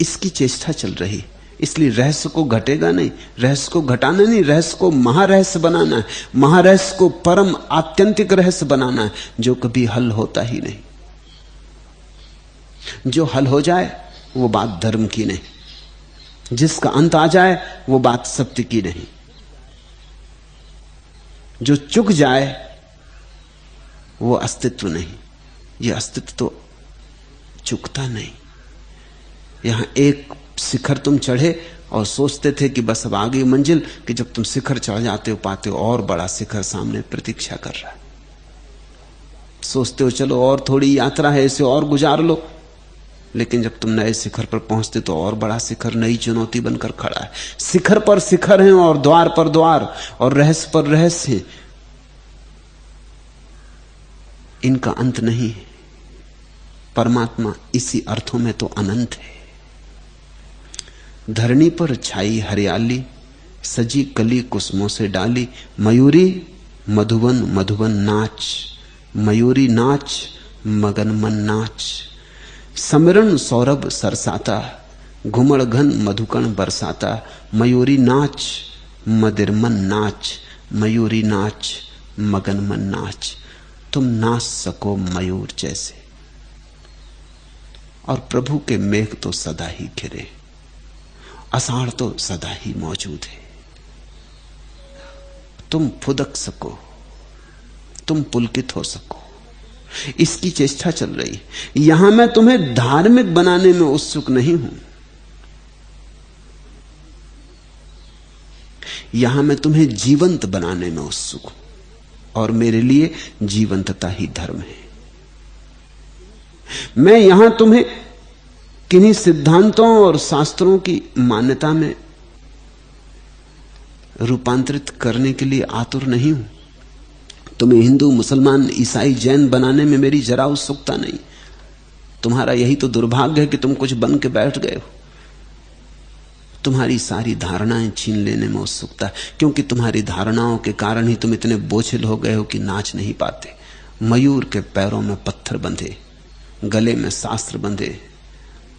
इसकी चेष्टा चल रही, इसलिए रहस्य को घटेगा नहीं, रहस्य को घटाना नहीं, रहस्य को महारहस्य बनाना है, महारहस्य को परम आत्यंतिक रहस्य बनाना है जो कभी हल होता ही नहीं। जो हल हो जाए वो बात धर्म की नहीं, जिसका अंत आ जाए वो बात सत्य की नहीं। जो चुक जाए वो अस्तित्व नहीं। ये अस्तित्व तो चुकता नहीं। यहां एक शिखर तुम चढ़े और सोचते थे कि बस अब आ गई मंजिल, कि जब तुम शिखर चढ़ जाते हो पाते हो और बड़ा शिखर सामने प्रतीक्षा कर रहा है। सोचते हो चलो और थोड़ी यात्रा है, इसे और गुजार लो, लेकिन जब तुम नए शिखर पर पहुंचते तो और बड़ा शिखर नई चुनौती बनकर खड़ा है। शिखर पर शिखर हैं और द्वार पर द्वार और रहस्य पर रहस्य है। इनका अंत नहीं है। परमात्मा इसी अर्थों में तो अनंत है। धरनी पर छाई हरियाली, सजी कली कुसुमों से डाली, मयूरी मधुवन मधुवन नाच, मयूरी नाच मगन मन नाच, समरण सौरभ सरसाता, घुमड़ घन मधुकण बरसाता, मयूरी नाच मदिरमन नाच, मयूरी नाच मगन मन नाच। तुम नाच सको मयूर जैसे। और प्रभु के मेघ तो सदा ही घिरे, आषाढ़ तो सदा ही मौजूद है। तुम फुदक सको, तुम पुलकित हो सको, इसकी चेष्टा चल रही। यहां मैं तुम्हें धार्मिक बनाने में उत्सुक नहीं हूं, यहां मैं तुम्हें जीवंत बनाने में उत्सुक हूं, और मेरे लिए जीवंतता ही धर्म है। मैं यहां तुम्हें किन्हीं सिद्धांतों और शास्त्रों की मान्यता में रूपांतरित करने के लिए आतुर नहीं हूं। तुम्हें हिंदू, मुसलमान, ईसाई, जैन बनाने में मेरी जरा उत्सुकता नहीं। तुम्हारा यही तो दुर्भाग्य है कि तुम कुछ बन के बैठ गए हो। तुम्हारी सारी धारणाएं छीन लेने में उत्सुकता है, क्योंकि तुम्हारी धारणाओं के कारण ही तुम इतने बोझिल हो गए हो कि नाच नहीं पाते। मयूर के पैरों में पत्थर बंधे, गले में शास्त्र बंधे,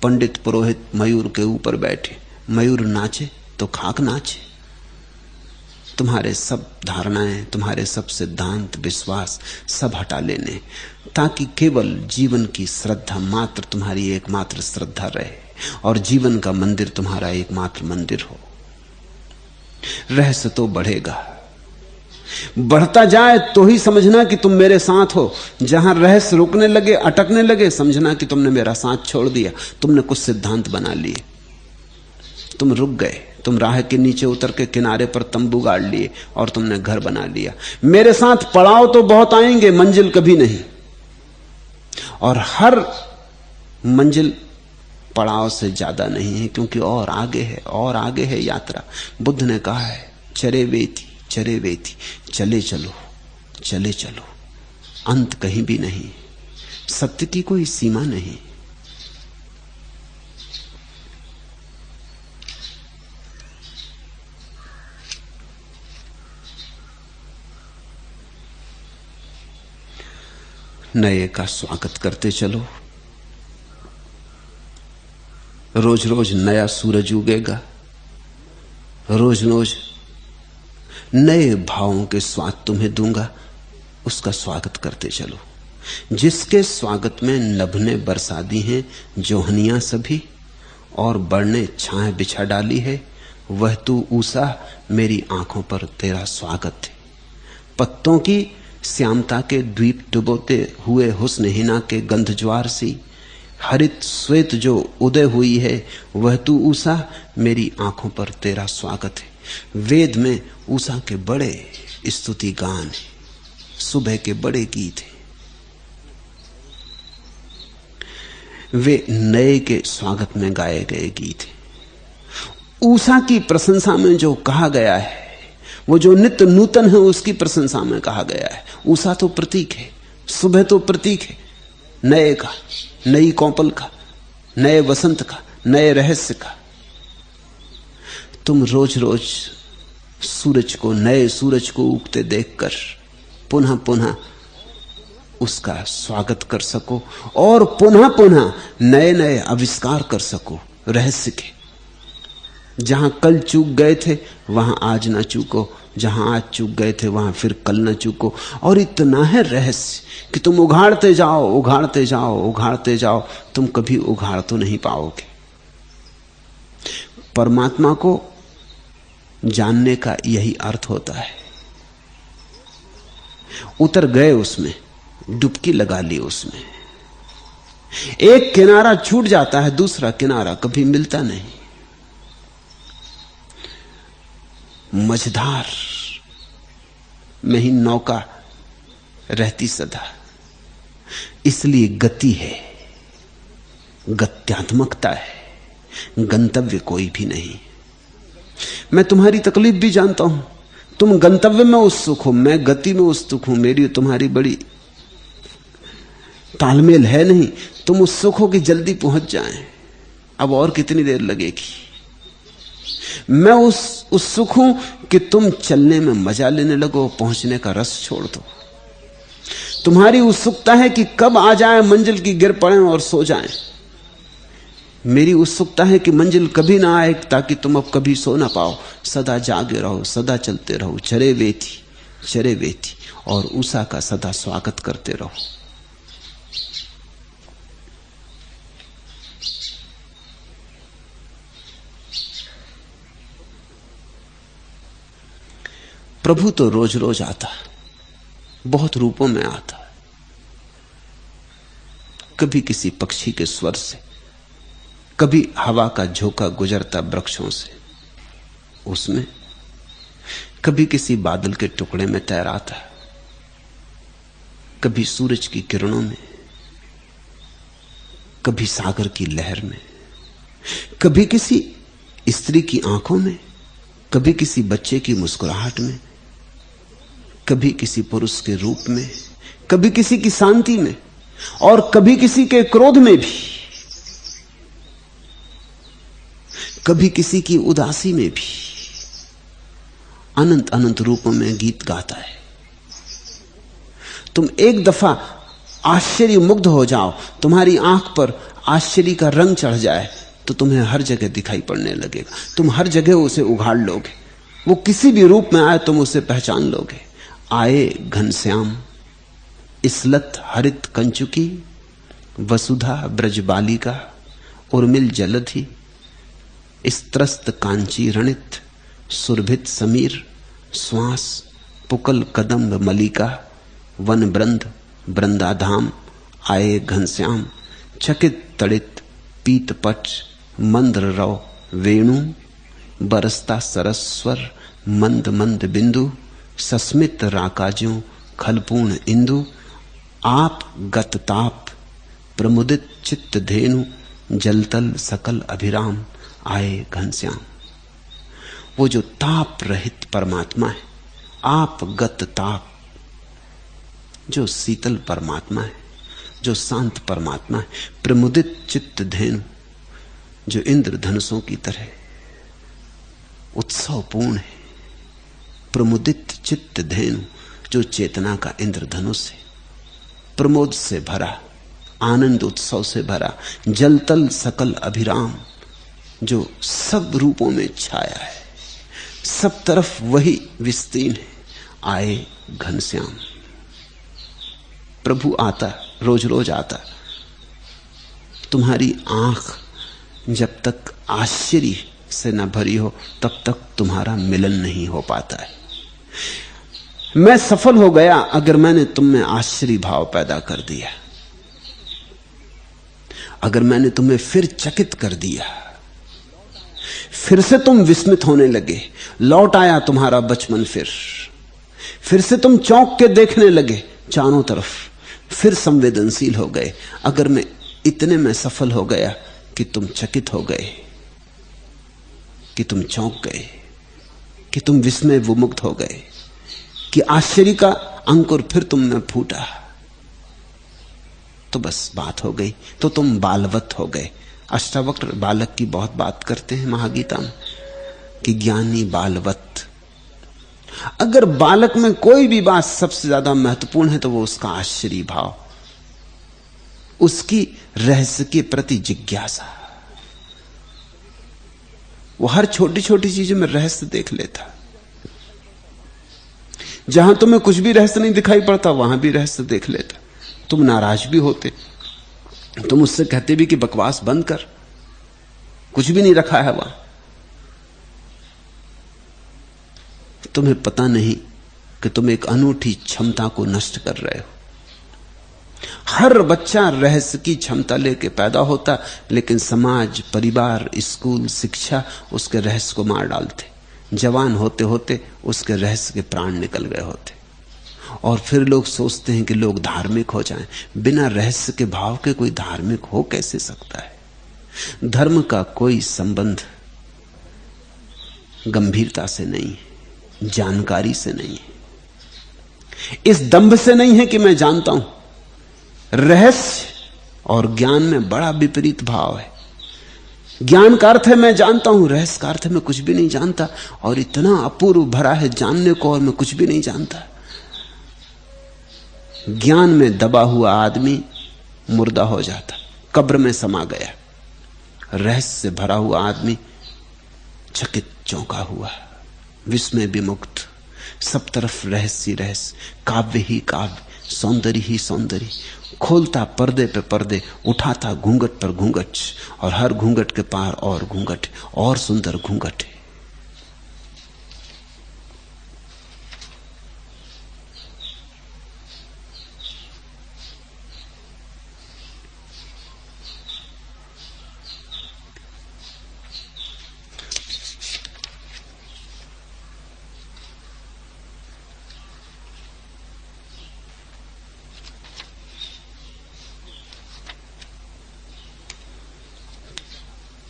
पंडित पुरोहित मयूर के ऊपर बैठे, मयूर नाचे तो खाक नाचे। तुम्हारे सब धारणाएं, तुम्हारे सब सिद्धांत, विश्वास सब हटा लेने, ताकि केवल जीवन की श्रद्धा मात्र तुम्हारी एकमात्र श्रद्धा रहे और जीवन का मंदिर तुम्हारा एकमात्र मंदिर हो। रहस्य तो बढ़ेगा, बढ़ता जाए तो ही समझना कि तुम मेरे साथ हो। जहां रहस्य रुकने लगे, अटकने लगे, समझना कि तुमने मेरा साथ छोड़ दिया। तुमने कुछ सिद्धांत बना लिए, तुम रुक गए, तुम राह के नीचे उतर के किनारे पर तंबू गाड़ लिए और तुमने घर बना लिया। मेरे साथ पड़ाव तो बहुत आएंगे, मंजिल कभी नहीं। और हर मंजिल पड़ाव से ज्यादा नहीं है, क्योंकि और आगे है, और आगे है यात्रा। बुद्ध ने कहा है, चरे वेती चरे वेती, चले चलो चले चलो, अंत कहीं भी नहीं, सत्य की कोई सीमा नहीं। नए का स्वागत करते चलो। रोज रोज नया सूरज उगेगा, रोज रोज नए भावों के स्वाद तुम्हें दूंगा, उसका स्वागत करते चलो। जिसके स्वागत में नभने बरसा दी हैं जोहनियां सभी, और बढ़ने छाए बिछा डाली है, वह तू ऊषा मेरी आंखों पर तेरा स्वागत है। पत्तों की श्यामता के द्वीप डुबोते हुए हुस्न हिना के गंध ज्वार सी, हरित श्वेत जो उदय हुई है, वह तू ऊषा मेरी आंखों पर तेरा स्वागत है। वेद में ऊषा के बड़े स्तुति गान है, सुबह के बड़े गीत हैं। वे नए के स्वागत में गाए गए गीत हैं। ऊषा की प्रशंसा में जो कहा गया है, वो जो नित्य नूतन है उसकी प्रशंसा में कहा गया है। ऊषा तो प्रतीक है, सुबह तो प्रतीक है नए का, नई कौपल का, नए वसंत का, नए रहस्य का। तुम रोज रोज सूरज को, नए सूरज को उगते देखकर पुनः पुनः उसका स्वागत कर सको और पुनः पुनः नए नए आविष्कार कर सको रहस्य के। जहां कल चूक गए थे वहां आज ना चूको, जहां आज चूक गए थे वहां फिर कल ना चूको। और इतना है रहस्य कि तुम उघाड़ते जाओ, उघाड़ते जाओ, उघाड़ते जाओ, तुम कभी उघाड़ तो नहीं पाओगे। परमात्मा को जानने का यही अर्थ होता है। उतर गए उसमें, डुबकी लगा ली उसमें। एक किनारा छूट जाता है, दूसरा किनारा कभी मिलता नहीं। मझधार में ही नौका रहती सदा, इसलिए गति है, गत्यात्मकता है, गंतव्य कोई भी नहीं। मैं तुम्हारी तकलीफ भी जानता हूं, तुम गंतव्य में उत्सुक हो, मैं गति में उत्सुक हूं। मेरी तुम्हारी बड़ी तालमेल है नहीं। तुम उत्सुक हो कि जल्दी पहुंच जाएं, अब और कितनी देर लगेगी। मैं उत्सुक हूं कि तुम चलने में मजा लेने लगो, पहुंचने का रस छोड़ दो। तुम्हारी उत्सुकता है कि कब आ जाए मंजिल की, गिर पड़े और सो जाएं। मेरी उत्सुकता है कि मंजिल कभी ना आए ताकि तुम अब कभी सो ना पाओ। सदा जागे रहो, सदा चलते रहो, चरे वेथी और उषा का सदा स्वागत करते रहो। प्रभु तो रोज रोज आता, बहुत रूपों में आता। कभी किसी पक्षी के स्वर से, कभी हवा का झोंका गुजरता वृक्षों से उसमें, कभी किसी बादल के टुकड़े में तैराता, कभी सूरज की किरणों में, कभी सागर की लहर में, कभी किसी स्त्री की आंखों में, कभी किसी बच्चे की मुस्कुराहट में, कभी किसी पुरुष के रूप में, कभी किसी की शांति में, और कभी किसी के क्रोध में भी, कभी किसी की उदासी में भी। अनंत अनंत रूपों में गीत गाता है। तुम एक दफा आश्चर्य मुग्ध हो जाओ, तुम्हारी आंख पर आश्चर्य का रंग चढ़ जाए, तो तुम्हें हर जगह दिखाई पड़ने लगेगा। तुम हर जगह उसे उघाड़ लोगे। वो किसी भी रूप में आए तुम उसे पहचान लोगे। आए घनश्याम इसलत हरित कंचुकी, वसुधा ब्रजबालिका उर्मिल जलधि, स्त्रस्त कांची रणित सुरभित समीर, श्वास पुकल कदम्ब मलिका, वन ब्रंद वृंदाधाम। आए घनश्याम चकित तड़ित पीतपट, मंद्र रव वेणु, बरसता सरस्वर मंद मंद बिंदु, सस्मित राकाज्यों खलपूर्ण इंदु। आप गत ताप प्रमुदित चित्त धेनु, जलतल सकल अभिराम। आए घनश्याम। वो जो ताप रहित परमात्मा है, आप गत ताप, जो शीतल परमात्मा है, जो शांत परमात्मा है, प्रमुदित चित्त धेनु, जो इंद्रधनुषों की तरह उत्सवपूर्ण है, प्रमुदित चित्त धेनु, जो चेतना का इंद्रधनुष है, प्रमोद से भरा, आनंद उत्सव से भरा, जलतल सकल अभिराम, जो सब रूपों में छाया है, सब तरफ वही विस्तीर्ण है। आए घनश्याम। प्रभु आता, रोज रोज आता। तुम्हारी आंख जब तक आश्चर्य से न भरी हो तब तक तुम्हारा मिलन नहीं हो पाता है। मैं सफल हो गया अगर मैंने तुम में आश्चर्य भाव पैदा कर दिया, अगर मैंने तुम्हें फिर चकित कर दिया, फिर से तुम विस्मित होने लगे, लौट आया तुम्हारा बचपन, फिर से तुम चौंक के देखने लगे चारों तरफ, फिर संवेदनशील हो गए। अगर मैं इतने में सफल हो गया कि तुम चकित हो गए, कि तुम चौंक गए, कि तुम विस्मय विमुक्त हो गए, कि आश्चर्य का अंकुर फिर तुम में फूटा, तो बस बात हो गई, तो तुम बालवत हो गए। अष्टावक्र बालक की बहुत बात करते हैं महागीता में कि ज्ञानी बालवत। अगर बालक में कोई भी बात सबसे ज्यादा महत्वपूर्ण है तो वो उसका आश्चर्य भाव, उसकी रहस्य के प्रति जिज्ञासा। वो हर छोटी छोटी चीज में रहस्य देख लेता। जहां तुम्हें कुछ भी रहस्य नहीं दिखाई पड़ता वहां भी रहस्य देख लेता। तुम नाराज भी होते, तुम उससे कहते भी कि बकवास बंद कर, कुछ भी नहीं रखा है वहां। तुम्हें पता नहीं कि तुम एक अनूठी क्षमता को नष्ट कर रहे हो। हर बच्चा रहस्य की क्षमता लेके पैदा होता, लेकिन समाज, परिवार, स्कूल, शिक्षा उसके रहस्य को मार डालते। जवान होते होते उसके रहस्य के प्राण निकल गए होते, और फिर लोग सोचते हैं कि लोग धार्मिक हो जाएं। बिना रहस्य के भाव के कोई धार्मिक हो कैसे सकता है? धर्म का कोई संबंध गंभीरता से नहीं है, जानकारी से नहीं है, इस दंभ से नहीं है कि मैं जानता हूं। रहस्य और ज्ञान में बड़ा विपरीत भाव है। ज्ञान का अर्थ है मैं जानता हूं, रहस्य का अर्थ है मैं कुछ भी नहीं जानता, और इतना अपूर्व भरा है जानने को, और मैं कुछ भी नहीं जानता। ज्ञान में दबा हुआ आदमी मुर्दा हो जाता, कब्र में समा गया। रहस्य से भरा हुआ आदमी चकित, चौंका हुआ, विस्मय विमुक्त, सब तरफ रहस्य ही रहस्य, काव्य ही काव्य, सौंदर्य ही सौंदर्य, खोलता पर्दे पे पर्दे, उठाता घूंघट पर घूंघट, और हर घूंघट के पार और घूंघट, और सुंदर घूंघट है।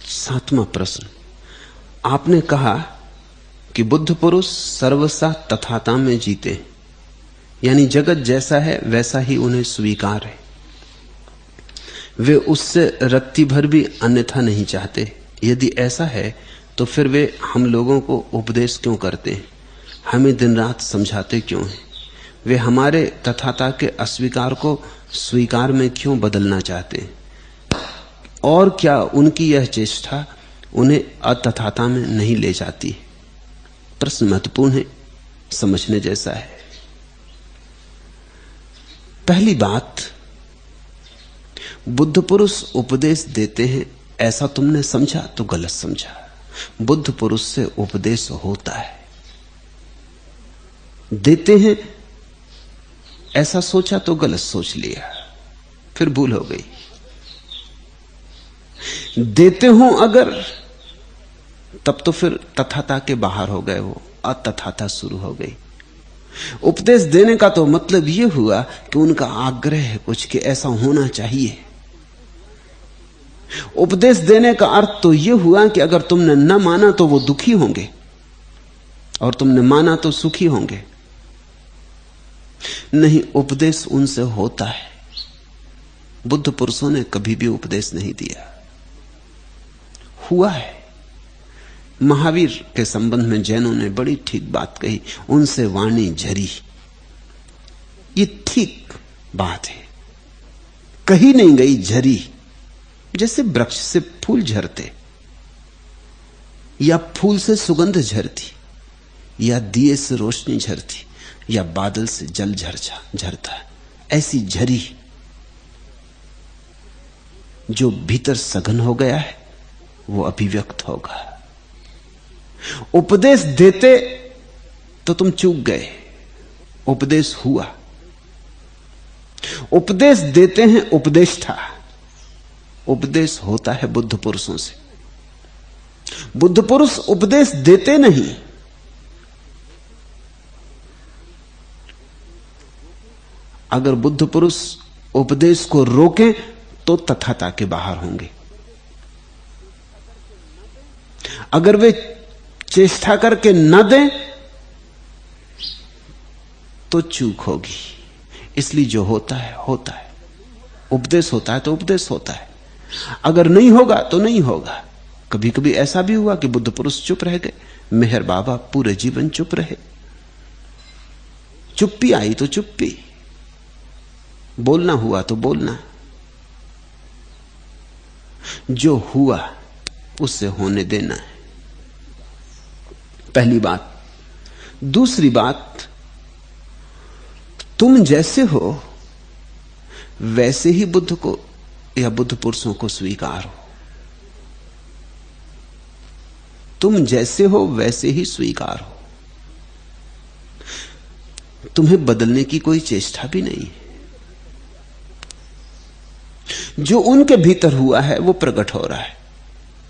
सातवां प्रश्न, आपने कहा कि बुद्ध पुरुष सर्वसा तथाता में जीते, यानी जगत जैसा है वैसा ही उन्हें स्वीकार है। वे उससे रत्ती भर भी अन्यथा नहीं चाहते। यदि ऐसा है तो फिर वे हम लोगों को उपदेश क्यों करते हैं, हमें दिन रात समझाते क्यों हैं? वे हमारे तथाता के अस्वीकार को स्वीकार में क्यों बदलना चाहते हैं? और क्या उनकी यह चेष्टा उन्हें अतथाता में नहीं ले जाती? प्रश्न महत्वपूर्ण है, समझने जैसा है। पहली बात, बुद्ध पुरुष उपदेश देते हैं ऐसा तुमने समझा तो गलत समझा। बुद्ध पुरुष से उपदेश होता है। देते हैं ऐसा सोचा तो गलत सोच लिया, फिर भूल हो गई। देते हो अगर, तब तो फिर तथाता के बाहर हो गए, वो अतथाता शुरू हो गई। उपदेश देने का तो मतलब यह हुआ कि उनका आग्रह है कुछ कि ऐसा होना चाहिए। उपदेश देने का अर्थ तो यह हुआ कि अगर तुमने न माना तो वो दुखी होंगे, और तुमने माना तो सुखी होंगे। नहीं, उपदेश उनसे होता है। बुद्ध पुरुषों ने कभी भी उपदेश नहीं दिया, हुआ है। महावीर के संबंध में जैनों ने बड़ी ठीक बात कही, उनसे वाणी झरी। ये ठीक बात है, कही नहीं गई, झरी। जैसे वृक्ष से फूल झरते, या फूल से सुगंध झरती, या दिए से रोशनी झरती, या बादल से जल झरता, ऐसी झरी जो भीतर सघन हो गया है वो अभिव्यक्त होगा। उपदेश देते तो तुम चूक गए, उपदेश हुआ। उपदेश देते हैं उपदेष्टा, उपदेश होता है बुद्ध पुरुषों से। बुद्ध पुरुष उपदेश देते नहीं, अगर बुद्ध पुरुष उपदेश को रोकें तो तथाता के बाहर होंगे। अगर वे चेष्टा करके न दें तो चूक होगी। इसलिए जो होता है होता है, उपदेश होता है तो उपदेश होता है, अगर नहीं होगा तो नहीं होगा। कभी कभी ऐसा भी हुआ कि बुद्ध पुरुष चुप रह गए। मेहर बाबा पूरे जीवन चुप रहे, चुप्पी आई तो चुप्पी, बोलना हुआ तो बोलना। जो हुआ उससे होने देना है। पहली बात। दूसरी बात, तुम जैसे हो वैसे ही बुद्ध को या बुद्ध पुरुषों को स्वीकार हो। तुम जैसे हो वैसे ही स्वीकार हो। तुम्हें बदलने की कोई चेष्टा भी नहीं है। जो उनके भीतर हुआ है वो प्रकट हो रहा है।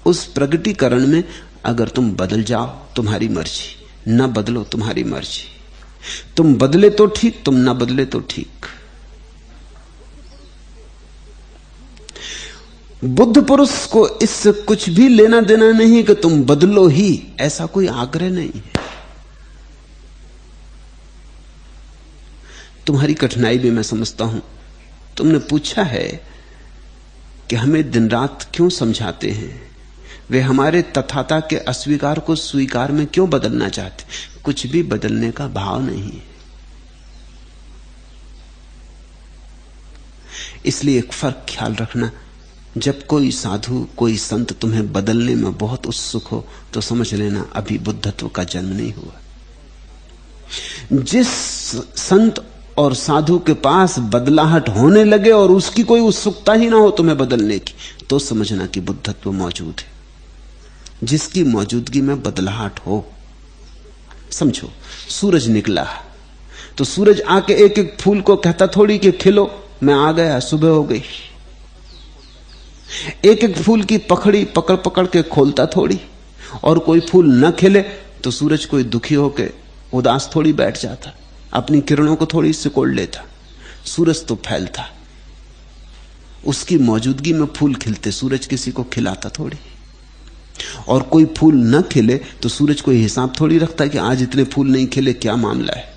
उस प्रगटीकरण में अगर तुम बदल जाओ तुम्हारी मर्जी, ना बदलो तुम्हारी मर्जी। तुम बदले तो ठीक, तुम ना बदले तो ठीक। बुद्ध पुरुष को इससे कुछ भी लेना देना नहीं कि तुम बदलो ही, ऐसा कोई आग्रह नहीं है। तुम्हारी कठिनाई भी मैं समझता हूं। तुमने पूछा है कि हमें दिन रात क्यों समझाते हैं, वे हमारे तथाता के अस्वीकार को स्वीकार में क्यों बदलना चाहते। कुछ भी बदलने का भाव नहीं है। इसलिए एक फर्क ख्याल रखना, जब कोई साधु कोई संत तुम्हें बदलने में बहुत उत्सुक हो तो समझ लेना अभी बुद्धत्व का जन्म नहीं हुआ। जिस संत और साधु के पास बदलाहट होने लगे और उसकी कोई उत्सुकता ही ना हो तुम्हें बदलने की, तो समझना कि बुद्धत्व मौजूद है। जिसकी मौजूदगी में बदलाहट हो, समझो सूरज निकला तो सूरज आके एक एक फूल को कहता थोड़ी कि खिलो, मैं आ गया, सुबह हो गई। एक एक फूल की पकड़ी पकड़ पकड़ के खोलता थोड़ी। और कोई फूल न खिले तो सूरज कोई दुखी होके उदास थोड़ी बैठ जाता, अपनी किरणों को थोड़ी सिकोड़ लेता। सूरज तो फैलता, उसकी मौजूदगी में फूल खिलते, सूरज किसी को खिलाता थोड़ी। और कोई फूल न खिले तो सूरज कोई हिसाब थोड़ी रखता कि आज इतने फूल नहीं खिले, क्या मामला है।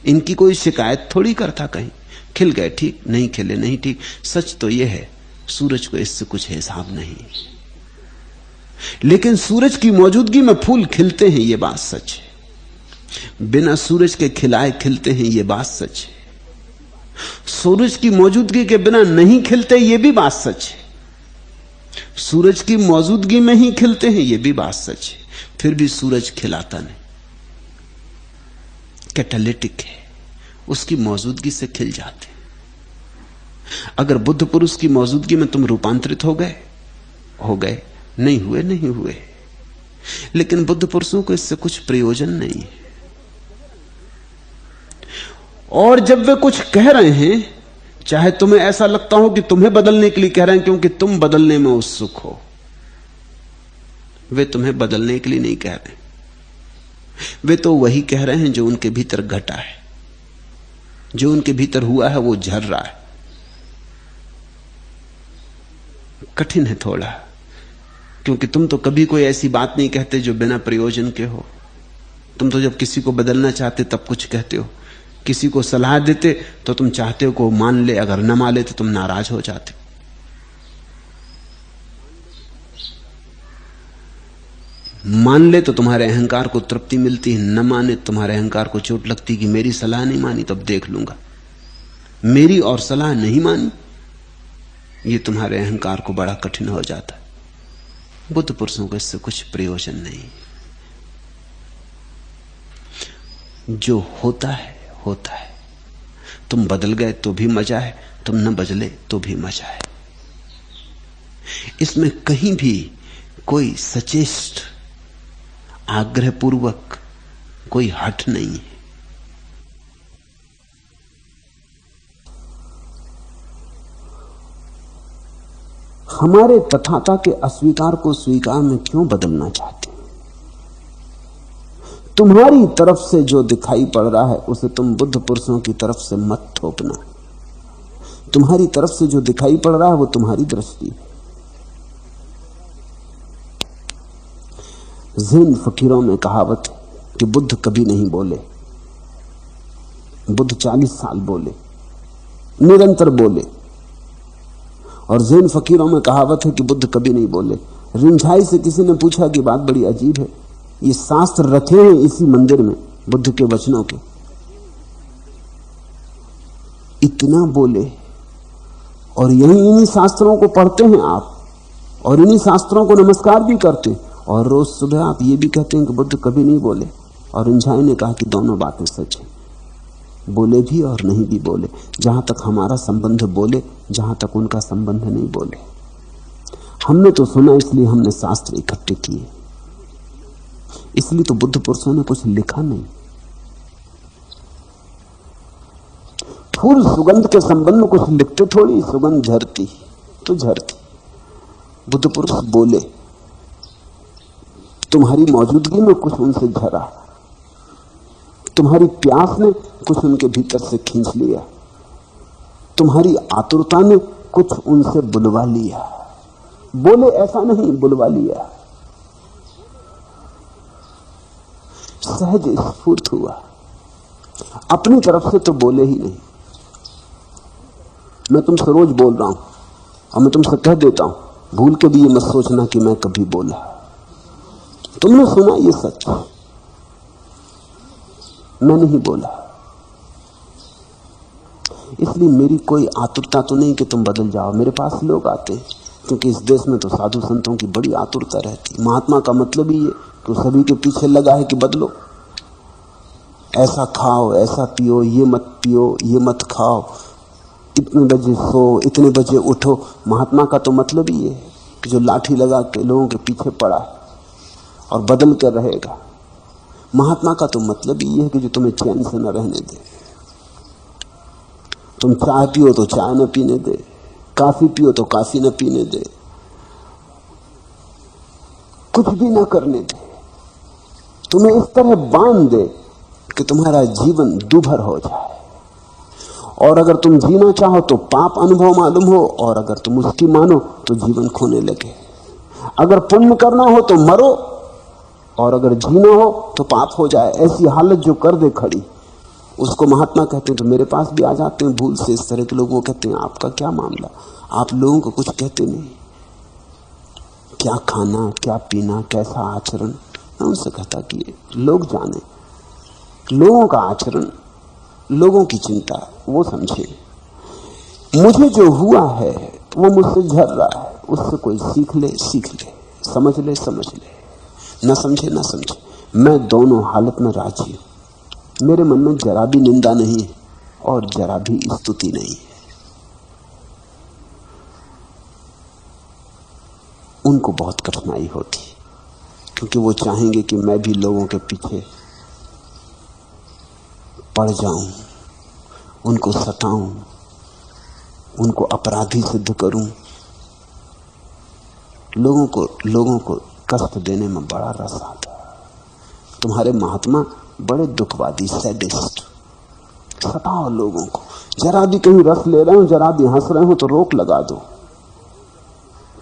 इनकी कोई शिकायत थोड़ी करता, कहीं खिल गए ठीक, नहीं खिले नहीं ठीक। सच तो यह है सूरज को इससे कुछ हिसाब नहीं। लेकिन सूरज की मौजूदगी में फूल खिलते हैं, यह बात सच है। बिना सूरज के खिलाए खिलते हैं, यह बात सच है। सूरज की मौजूदगी के बिना नहीं खिलते, यह भी बात सच है। सूरज की मौजूदगी में ही खिलते हैं, यह भी बात सच है। फिर भी सूरज खिलाता नहीं, कैटालिटिक है, उसकी मौजूदगी से खिल जाते। अगर बुद्ध पुरुष की मौजूदगी में तुम रूपांतरित हो गए, नहीं हुए। लेकिन बुद्ध पुरुषों को इससे कुछ प्रयोजन नहीं है। और जब वे कुछ कह रहे हैं, चाहे तुम्हें ऐसा लगता हो कि तुम्हें बदलने के लिए कह रहे हैं क्योंकि तुम बदलने में उत्सुक हो, वे तुम्हें बदलने के लिए नहीं कह रहे। वे तो वही कह रहे हैं जो उनके भीतर घटा है, जो उनके भीतर हुआ है वो झर रहा है। कठिन है थोड़ा, क्योंकि तुम तो कभी कोई ऐसी बात नहीं कहते जो बिना प्रयोजन के हो। तुम तो जब किसी को बदलना चाहते तब कुछ कहते हो, किसी को सलाह देते तो तुम चाहते हो को मान ले, अगर न मान ले तो तुम नाराज हो जाते। मान ले तो तुम्हारे अहंकार को तृप्ति मिलती है, न माने तुम्हारे अहंकार को चोट लगती कि मेरी सलाह नहीं मानी तब देख लूंगा। मेरी और सलाह नहीं मानी, ये तुम्हारे अहंकार को बड़ा कठिन हो जाता है। बुद्ध पुरुषों को इससे कुछ प्रयोजन नहीं। जो होता है होता है। तुम बदल गए तो भी मजा है, तुम न बदले तो भी मजा है। इसमें कहीं भी कोई सचेष्ट आग्रहपूर्वक कोई हट नहीं है। हमारे तथाता के अस्वीकार को स्वीकार में क्यों बदलना चाहते हैं? तुम्हारी तरफ से जो दिखाई पड़ रहा है उसे तुम बुद्ध पुरुषों की तरफ से मत थोपना। तुम्हारी तरफ से जो दिखाई पड़ रहा है वो तुम्हारी दृष्टि है। ज़ैन फकीरों में कहावत है कि बुद्ध कभी नहीं बोले। बुद्ध 40 साल बोले, निरंतर बोले। और ज़ैन फकीरों में कहावत है कि बुद्ध कभी नहीं बोले। रिंझाई से किसी ने पूछा कि बात बड़ी अजीब है, ये शास्त्र रखे हैं इसी मंदिर में बुद्ध के वचनों के, इतना बोले और यही इन्हीं शास्त्रों को पढ़ते हैं आप और इन्हीं शास्त्रों को नमस्कार भी करते, और रोज सुबह आप ये भी कहते हैं कि बुद्ध कभी नहीं बोले, और इंझाई ने कहा कि दोनों बातें सच हैं, बोले भी और नहीं भी बोले। जहां तक हमारा संबंध बोले, जहां तक उनका संबंध नहीं बोले। हमने तो सुना इसलिए हमने शास्त्र इकट्ठे किए, इसलिए तो बुद्ध पुरुषों ने कुछ लिखा नहीं। फूल सुगंध के संबंध में कुछ लिखते थोड़ी, सुगंध झरती तो झरती। बुद्ध पुरुष बोले, तुम्हारी मौजूदगी में कुछ उनसे झरा, तुम्हारी प्यास ने कुछ उनके भीतर से खींच लिया, तुम्हारी आतुरता ने कुछ उनसे बुलवा लिया। बोले ऐसा नहीं, बुलवा लिया, सहज स्फूर्त हुआ। अपनी तरफ से तो बोले ही नहीं। मैं तुमसे रोज बोल रहा हूं और मैं तुमसे कह देता हूं, भूल के भी ये मत सोचना कि मैं कभी बोला। तुमने सुना, ये सच, मैं नहीं बोला। इसलिए मेरी कोई आतुरता तो नहीं कि तुम बदल जाओ। मेरे पास लोग आते हैं, क्योंकि इस देश में तो साधु संतों की बड़ी आतुरता रहती। महात्मा का मतलब ही है कि सभी के पीछे लगा है कि बदलो, ऐसा खाओ, ऐसा पियो, ये मत पियो, ये मत खाओ, इतने बजे सो, इतने बजे उठो। महात्मा का तो मतलब ही है कि जो लाठी लगा के लोगों के पीछे पड़ा है और बदल कर रहेगा। महात्मा का तो मतलब ही है कि जो तुम्हें चैन से न रहने दे। तुम चाय पियो तो चाय न पीने दे, कॉफी पियो तो कॉफी न पीने दे, कुछ भी न करने दे, तुम्हें इस तरह बांध दे कि तुम्हारा जीवन दूभर हो जाए। और अगर तुम जीना चाहो तो पाप अनुभव मालूम हो, और अगर तुम उसकी मानो तो जीवन खोने लगे। अगर पुण्य करना हो तो मरो, और अगर जीना हो तो पाप हो जाए। ऐसी हालत जो कर दे खड़ी, उसको महात्मा कहते हैं। तो मेरे पास भी आ जाते हैं भूल से इस तरह के लोग, वो कहते हैं आपका क्या मामला, आप लोगों को कुछ कहते नहीं, क्या खाना, क्या पीना, कैसा आचरण। मैं उनसे कहता कि लोग जाने, लोगों का आचरण, लोगों की चिंता वो समझे। मुझे जो हुआ है वो मुझसे झर रहा है, उससे कोई सीख ले, समझ ले, न समझे न समझे। मैं दोनों हालत में राजी हूं। मेरे मन में जरा भी निंदा नहीं है और जरा भी स्तुति नहीं है। उनको बहुत कठिनाई होती, क्योंकि वो चाहेंगे कि मैं भी लोगों के पीछे पड़ जाऊं, उनको सताऊं, उनको अपराधी सिद्ध करूं। लोगों को कष्ट देने में बड़ा रस आता। तुम्हारे महात्मा बड़े दुखवादी, सैडिस्ट। सताओ लोगों को, जरा भी कहीं रस ले रहे हो, जरा भी हंस रहे हो तो रोक लगा दो।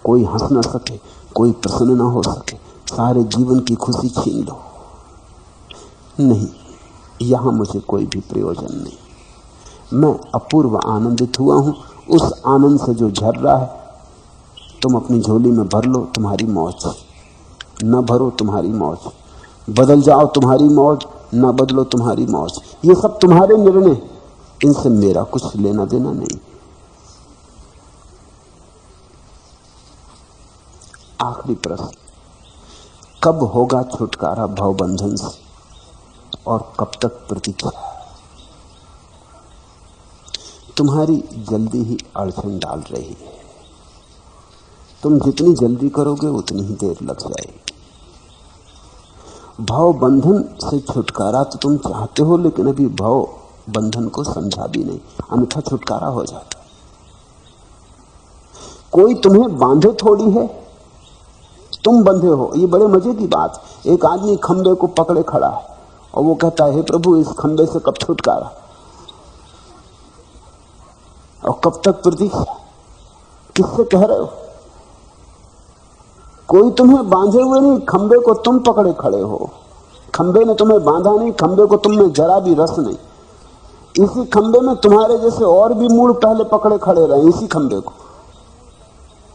कोई हंस ना सके, कोई प्रसन्न ना हो सके, सारे जीवन की खुशी छीन लो। नहीं, यहां मुझे कोई भी प्रयोजन नहीं। मैं अपूर्व आनंदित हुआ हूं। उस आनंद से जो झर रहा है, तुम अपनी झोली में भर लो, तुम्हारी मौज। न भरो, तुम्हारी मौज। बदल जाओ, तुम्हारी मौज। न बदलो, तुम्हारी मौज। ये सब तुम्हारे निर्णय, इनसे मेरा कुछ लेना देना नहीं। आखिरी प्रश्न, कब होगा छुटकारा भव बंधन से और कब तक प्रतीक्षा? तुम्हारी जल्दी ही अड़चन डाल रही है। तुम जितनी जल्दी करोगे उतनी ही देर लग जाएगी। भव बंधन से छुटकारा तो तुम चाहते हो, लेकिन अभी भव बंधन को समझा भी नहीं, अन्यथा छुटकारा हो जाता। कोई तुम्हें बांधे थोड़ी है, तुम बंधे हो। ये बड़े मजे की बात। एक आदमी खंबे को पकड़े खड़ा है और वो कहता है, हे प्रभु, इस खंबे से कब छुटकारा और कब तक प्रतीक्षा? किससे कह रहे हो? कोई तुम्हें बांधे हुए नहीं, खंबे को तुम पकड़े खड़े हो। खंबे ने तुम्हें बांधा नहीं, खंबे को तुम में जरा भी रस नहीं। इसी खंबे में तुम्हारे जैसे और भी मूल पहले पकड़े खड़े रहे, इसी खंबे को,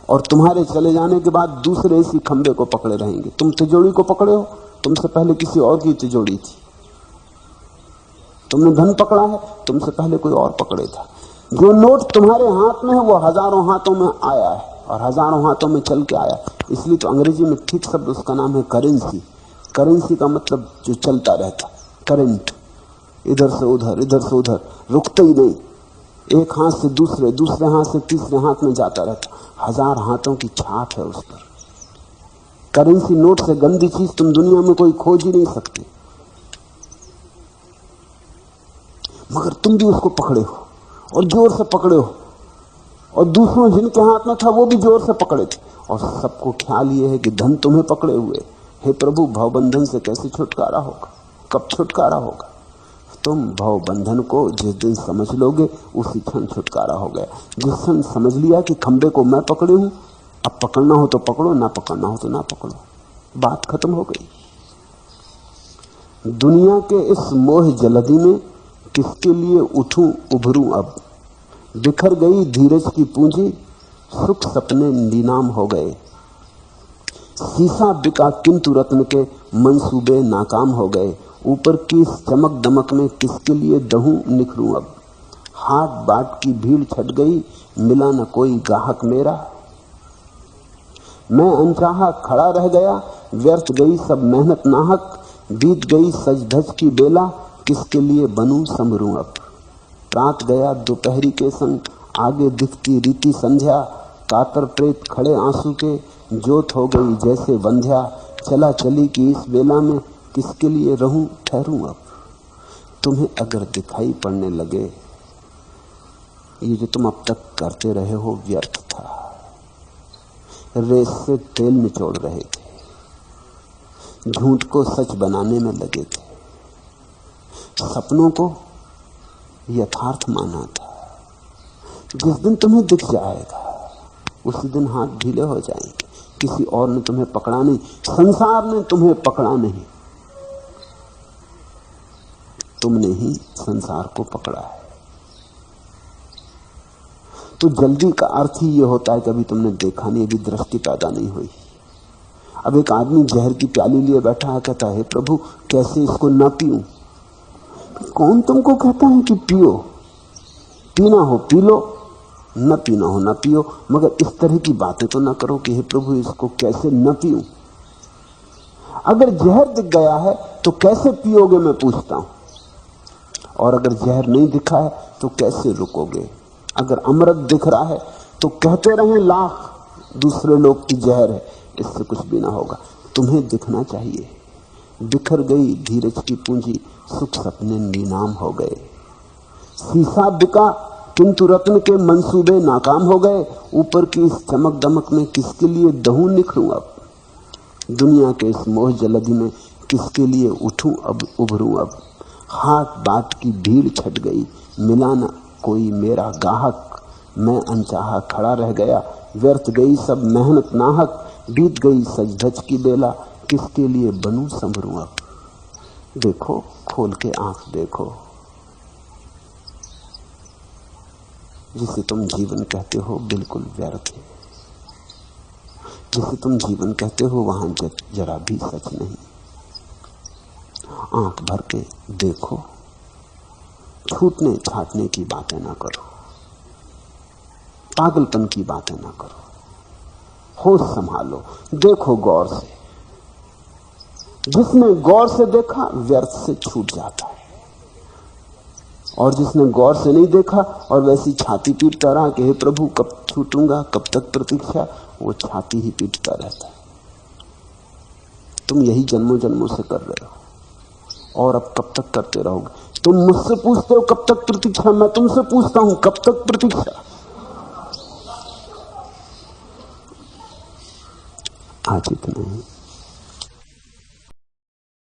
और तुम्हारे चले जाने के बाद दूसरे इसी खंबे को पकड़े रहेंगे। तुम तिजोरी को पकड़े हो, तुमसे पहले किसी और की तिजोरी थी। तुमने धन पकड़ा है, तुमसे पहले कोई और पकड़े था। जो नोट तुम्हारे हाथ में है वो हजारों हाथों में आया है। और हजारों हाथों में चल के आया। इसलिए तो अंग्रेजी में ठीक शब्द उसका नाम है करेंसी। करेंसी का मतलब जो चलता रहता, करंट, इधर से उधर रुकते ही नहीं, एक हाथ से दूसरे, दूसरे हाथ से तीसरे हाथ में जाता रहता। हजार हाथों की छाप है उस पर। करेंसी नोट से गंदी चीज तुम दुनिया में कोई खोज ही नहीं सकती, मगर तुम भी उसको पकड़े हो और जोर से पकड़े हो, और दूसरों जिनके हाथ में था वो भी जोर से पकड़े थे, और सबको ख्याल ये है कि धन तुम्हें पकड़े हुए। हे प्रभु, भवबंधन से कैसे छुटकारा होगा, कब छुटकारा होगा? तुम भवबंधन को जिस दिन समझ लोगे उसी क्षण छुटकारा हो गया। जिस क्षण समझ लिया कि खंबे को मैं पकड़े हूं, अब पकड़ना हो तो पकड़ो, ना पकड़ना हो तो ना पकड़ो, बात खत्म हो गई। दुनिया के इस मोह जलधि में किसके लिए उठूं उभरूं अब? बिखर गई धीरज की पूंजी, सुख सपने नीलाम हो गए। शीशा बिका किंतु रत्न के मंसूबे नाकाम हो गए। ऊपर की इस चमक दमक में किसके लिए दहूं निखरूं अब? हाट बाट की भीड़ छट गई, मिला न कोई गाहक मेरा। मैं अनचाहा खड़ा रह गया, व्यर्थ गई सब मेहनत नाहक। बीत गई सज धज की बेला, किसके लिए बनूं संभरूं अब? रात गया दोपहरी के संग, आगे दिखती रीति संध्या। कातर प्रेत खड़े आंसू के, जोत हो गई जैसे वंध्या। चला चली की इस बेला में, किसके लिए रहूं ठहरूं अब? तुम्हें अगर दिखाई पड़ने लगे ये जो तुम अब तक करते रहे हो व्यर्थ था, रेस से तेल निचोड़ रहे थे, झूठ को सच बनाने में लगे थे, सपनों को यथार्थ माना था। जिस दिन तुम्हें दिख जाएगा उसी दिन हाथ ढीले हो जाएंगे। किसी और ने तुम्हें पकड़ा नहीं, संसार ने तुम्हें पकड़ा नहीं, तुमने ही संसार को पकड़ा है। तो जल्दी का अर्थ ही ये होता है कि अभी तुमने देखा नहीं, अभी दृष्टि पैदा नहीं हुई। अब एक आदमी जहर की प्याली लिए बैठा है, कहता है प्रभु कैसे इसको ना पीऊं? कौन तुमको कहता है कि पियो? पीना हो पी लो, न पीना हो ना पियो, मगर इस तरह की बातें तो ना करो कि हे प्रभु इसको कैसे न पीऊं। अगर जहर दिख गया है तो कैसे पियोगे, मैं पूछता हूं। और अगर जहर नहीं दिखा है तो कैसे रुकोगे? अगर अमृत दिख रहा है तो कहते रहें लाख दूसरे लोग की जहर है, इससे कुछ भी ना होगा। तुम्हें दिखना चाहिए। बिखर गई धीरज की पूंजी, सुख सपने नीलाम हो गए। शीशा बिका किंतु रत्न के मंसूबे नाकाम हो गए। ऊपर की इस चमक दमक में किसके लिए दहूं निखरूं अब? दुनिया के इस मोह जलधि में किसके लिए उठूं अब उभरूं अब? हाट बाट की भीड़ छट गई, मिला न कोई मेरा गाहक। मैं अनचाहा खड़ा रह गया, व्यर्थ गई सब मेहनत नाहक। बीत गई सज धज की बेला, किसके लिए बनूं संभरूं अब? देखो, खोल के आंख देखो। जिसे तुम जीवन कहते हो बिल्कुल व्यर्थ है। जिसे तुम जीवन कहते हो वहां जरा भी सच नहीं। आंख भर के देखो, छूटने छाटने की बातें ना करो, पागलपन की बातें ना करो, होश संभालो, देखो गौर से। जिसने गौर से देखा व्यर्थ से छूट जाता है, और जिसने गौर से नहीं देखा और वैसी छाती पीटता रहा कि हे प्रभु कब छूटूंगा, कब तक प्रतीक्षा, वो छाती ही पीटता रहता है। तुम यही जन्मों जन्मों से कर रहे हो और अब कब तक करते रहोगे? तुम मुझसे पूछते हो कब तक प्रतीक्षा, मैं तुमसे पूछता हूं कब तक प्रतीक्षा। आज इतना ही।